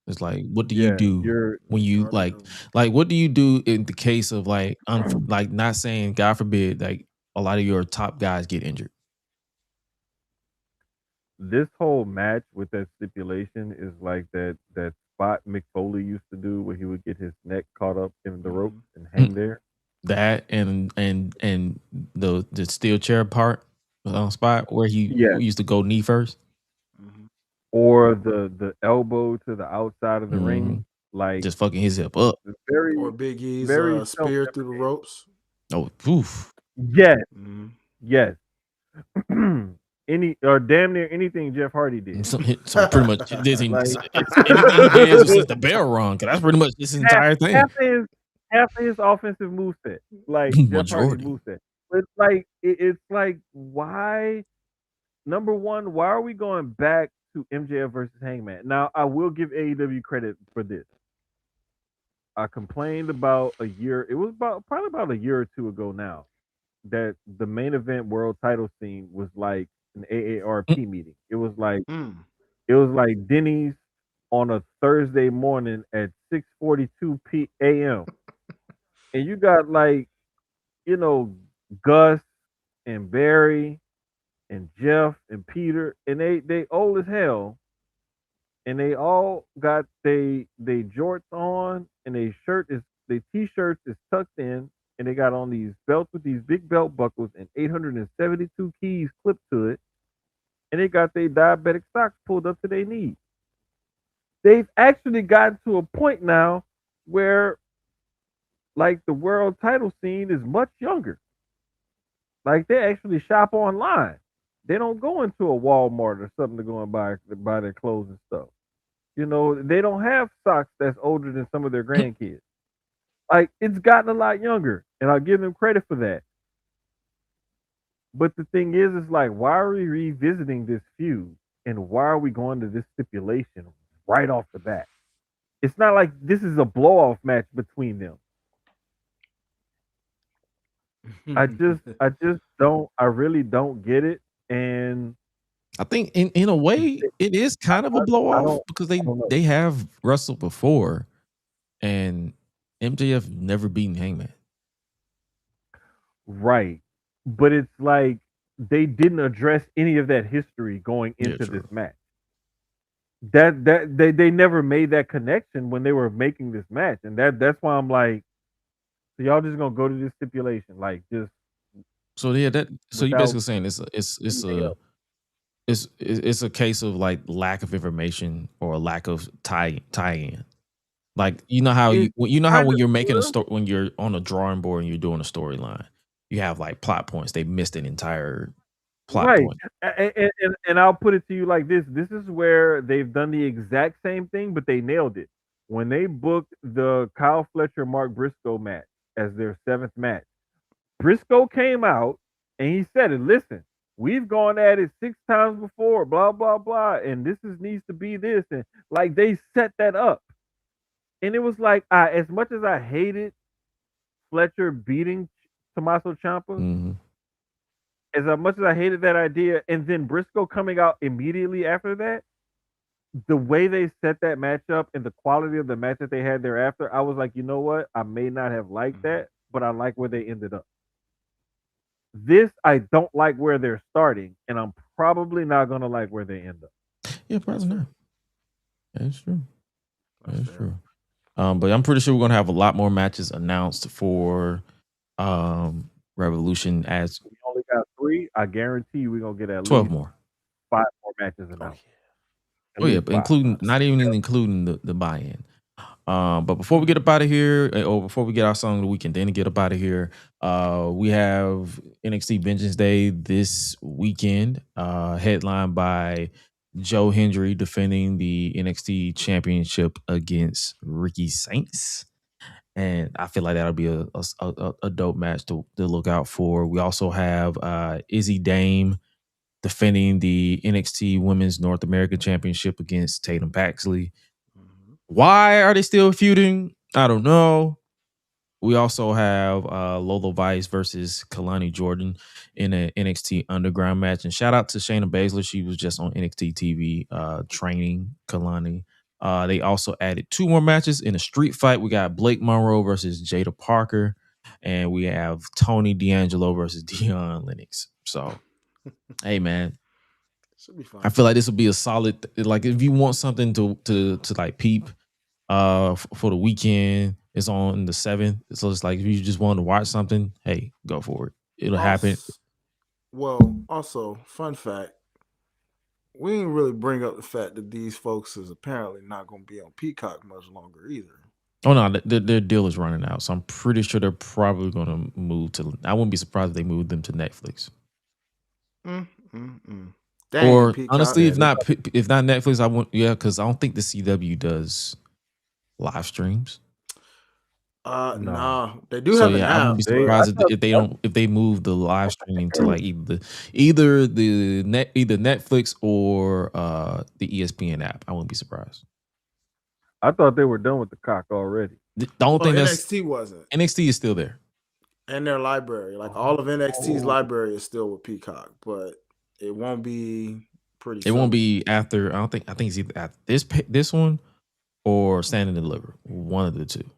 It's like, what do you do when you like what do you do in the case of like not saying, God forbid, like a lot of your top guys get injured? This whole match with that stipulation is like that spot Mick Foley used to do where he would get his neck caught up in the rope and hang there. That and the steel chair part spot where he used to go knee first. Or the elbow to the outside of the ring, like just fucking his hip up. Or Big E's spear through the ropes. Oh, oof. Yes. Yes. Any or damn near anything Jeff Hardy did. So pretty much anything since the bell rung, because that's pretty much this entire thing. Half of his offensive moveset, like Jeff Hardy moveset. It's like it's like, why? Number one, why are we going back to MJF versus Hangman? Now, I will give AEW credit for this. I complained about a year. It was probably about a year or two ago now that the main event world title scene was like an AARP meeting. It was like Denny's on a Thursday morning at 6:42 p.m. And you got like, Gus and Barry and Jeff and Peter, and they old as hell, and they all got they jorts on, and they t-shirts is tucked in, and they got on these belts with these big belt buckles and 872 keys clipped to it, and they got their diabetic socks pulled up to their knees. They've actually gotten to a point now where like the world title scene is much younger. Like they actually shop online. They don't go into a Walmart or something to go and buy their clothes and stuff. They don't have socks that's older than some of their grandkids. Like, it's gotten a lot younger, and I'll give them credit for that. But the thing is like, why are we revisiting this feud, and why are we going to this stipulation right off the bat? It's not like this is a blow-off match between them. I really don't get it. And I think in a way it is kind of a blow off because they have wrestled before, and MJF never beaten Hangman. Right. But it's like they didn't address any of that history going into this match. That they never made that connection when they were making this match. And that's why I'm like, so y'all just gonna go to this stipulation. Like just so yeah, so you're basically saying it's a case of like lack of information or lack of tie in. Like how when you're making a story, when you're on a drawing board and you're doing a storyline, you have like plot points. They missed an entire plot point. And I'll put it to you like this: this is where they've done the exact same thing, but they nailed it when they booked the Kyle Fletcher Mark Briscoe match as their 7th match. Briscoe came out and he said it. Listen, we've gone at it 6 times before, blah, blah, blah. And this needs to be this. And like they set that up. And it was like, as much as I hated Fletcher beating Tommaso Ciampa, as much as I hated that idea, and then Briscoe coming out immediately after that, the way they set that matchup and the quality of the match that they had thereafter, I was like, you know what? I may not have liked that, but I like where they ended up. This, I don't like where they're starting, and I'm probably not going to like where they end up. Yeah, probably not. That's true. That's true. But I'm pretty sure we're going to have a lot more matches announced for Revolution. As we only got 3, I guarantee you we're going to get at 12 least more. 5 more matches announced. Oh yeah, including not even including the buy-in. But before we get up out of here, or before we get our song of the week and then get up out of here, we have NXT Vengeance Day this weekend, headlined by Joe Hendry defending the NXT Championship against Ricky Saints. And I feel like that'll be a dope match to look out for. We also have Izzy Dame defending the NXT Women's North American Championship against Tatum Paxley. Why are they still feuding? I don't know. We also have Lola Vice versus Kalani Jordan in an NXT Underground match. And shout out to Shayna Baszler. She was just on NXT TV training Kalani. They also added 2 more matches in a street fight. We got Blake Monroe versus Jada Parker. And we have Tony D'Angelo versus Deion Lennox. So, hey, man. Should be fun. I feel like this will be a solid, like if you want something to like peep for the weekend, it's on the 7th. So it's like if you just want to watch something, hey, go for it. It'll happen. Well, also, fun fact, we didn't really bring up the fact that these folks is apparently not going to be on Peacock much longer either. Oh no, their deal is running out. So I'm pretty sure they're probably going to move to, I wouldn't be surprised if they moved them to Netflix. Dang, or Peacock. honestly, if not Netflix, I won't. Yeah, because I don't think the CW does live streams. Nah, they do have an app. I wouldn't be surprised if they move the live streaming to like either Netflix or the ESPN app. I wouldn't be surprised. I thought they were done with the cock already. The only thing NXT wasn't. NXT is still there. And their library, like all of NXT's library is still with Peacock, but it won't be pretty. It won't be after. I think it's either after this one or Stand and Deliver. One of the two.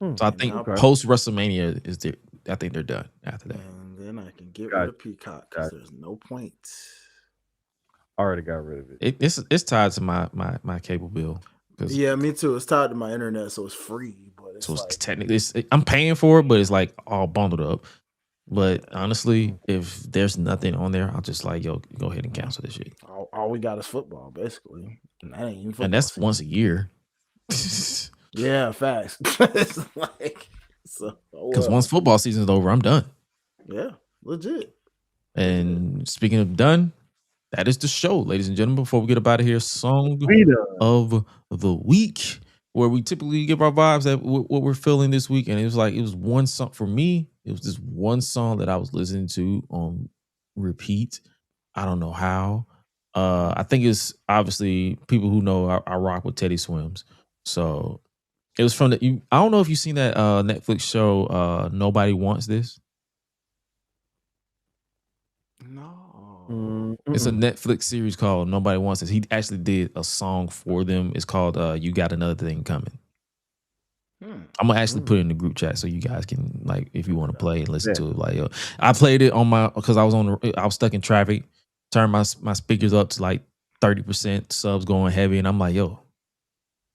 So I think post WrestleMania is there. I think they're done after that. And then I can get rid of Peacock because there's no point. I already got rid of it. It's tied to my cable bill. Yeah, me too. It's tied to my internet, so it's free. But it's technically, I'm paying for it, but it's like all bundled up. But honestly, if there's nothing on there, I'll just like, yo, go ahead and cancel this shit. All we got is football, basically. And that ain't even football. And that's once a year. Yeah, facts. It's like, because once football season's over, I'm done. Yeah, legit. And speaking of done, that is the show, ladies and gentlemen. Before we get up out of here, song of the week, where we typically give our vibes at what we're feeling this week. And it was one song for me. It was this one song that I was listening to on repeat. I don't know how. I think it's obviously people who know I rock with Teddy Swims. So it was from I don't know if you've seen that Netflix show, Nobody Wants This. No. It's a Netflix series called Nobody Wants This. He actually did a song for them. It's called You Got Another Thing Coming. I'm gonna actually put it in the group chat so you guys can, like, if you want to play and listen to it. Like, I played it on because I was stuck in traffic. Turned my speakers up to like 30%, subs going heavy, and I'm like, yo,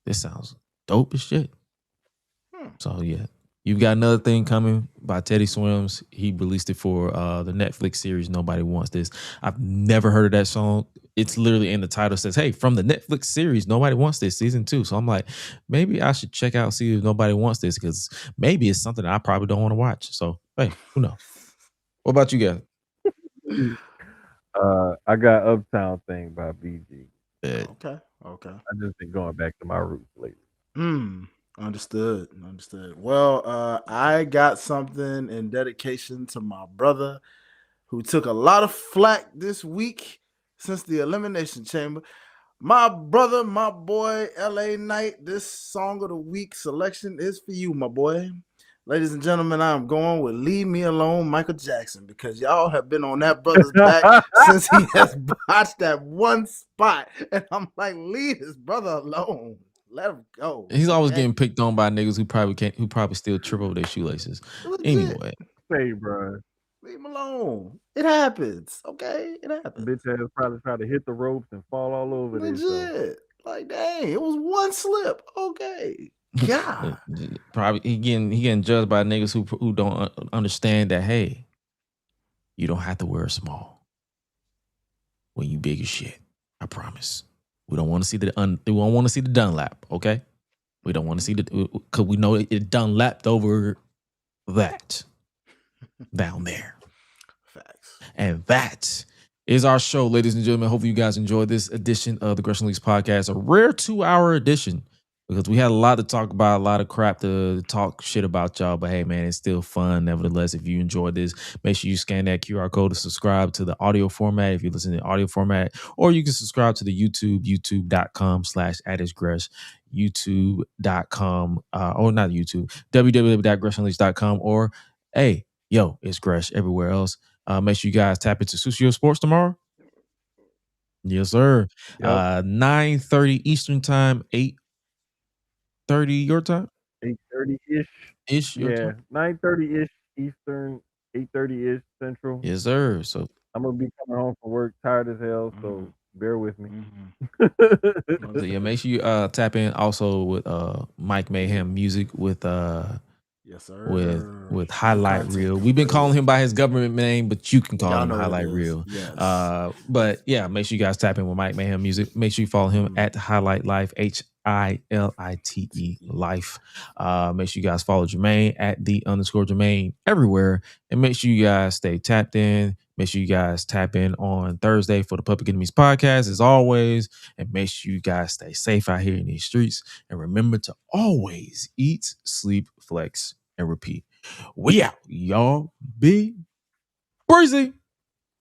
this sounds dope as shit. So yeah, You've Got Another Thing Coming by Teddy Swims. He released it for the Netflix series Nobody Wants This. I've never heard of that song. It's literally in the title, says, hey, from the Netflix series Nobody Wants This, season 2. So I'm like, maybe I should check out, see if Nobody Wants This, because maybe it's something that I probably don't want to watch. So, hey, who knows? What about you guys? I got Uptown Thing by BG. Okay. I just been going back to my roots lately. Understood. Well, I got something in dedication to my brother who took a lot of flack this week since the Elimination Chamber. My brother, my boy, LA Knight, this song of the week selection is for you, my boy. Ladies and gentlemen, I'm going with Leave Me Alone, Michael Jackson, because y'all have been on that brother's back since he has botched that one spot. And I'm like, leave his brother alone. Let him go. He's always getting picked on by niggas who probably still trip over their shoelaces. Legit. Anyway. Say, bro. Leave him alone. It happens. Okay? It happens. Bitch ass probably try to hit the ropes and fall all over this. Legit. Like, dang, it was one slip. Okay. God. Probably he getting judged by niggas who don't understand that, hey, you don't have to wear a small when you big as shit. I promise. We don't want to see we don't want to see the Dunlap, okay? We don't want to see because we know it Dunlapped over that down there. Facts. And that is our show, ladies and gentlemen. Hopefully you guys enjoyed this edition of the GRESH Unleashed podcast, a rare 2-hour edition, because we had a lot to talk about, a lot of crap to talk shit about, y'all. But hey, man, it's still fun. Nevertheless, if you enjoyed this, make sure you scan that QR code to subscribe to the audio format if you're listening to audio format, or you can subscribe to the YouTube, youtube.com/@isgresh, youtube.com, or not YouTube, www.gressunleashed.com, or hey, yo, it's Gresh everywhere else. Make sure you guys tap into Sushio Sports tomorrow. Yes, sir. Yep. 9:30 Eastern time, 8:30 your time? 8:30-ish. Your Yeah, time? 9:30-ish Eastern, 8:30-ish Central. Yes, sir. So I'm gonna be coming home from work tired as hell, so bear with me. so yeah, make sure you tap in also with Mike Mayhem Music with yes, sir. with Hi-Lite Real. We've been calling him by his government name, but you can call Y'all him know what it Hi-Lite is. Real. Yes. But yeah, make sure you guys tap in with Mike Mayhem Music. Make sure you follow him at Hi-Lite Life, HILITE Life. Make sure you guys follow Jermaine at @the_Jermaine everywhere, and make sure you guys stay tapped in. Make sure you guys tap in on Thursday for the Public Enemies podcast, as always. And make sure you guys stay safe out here in these streets. And remember to always eat, sleep, flex, and repeat. We out, y'all. Be breezy.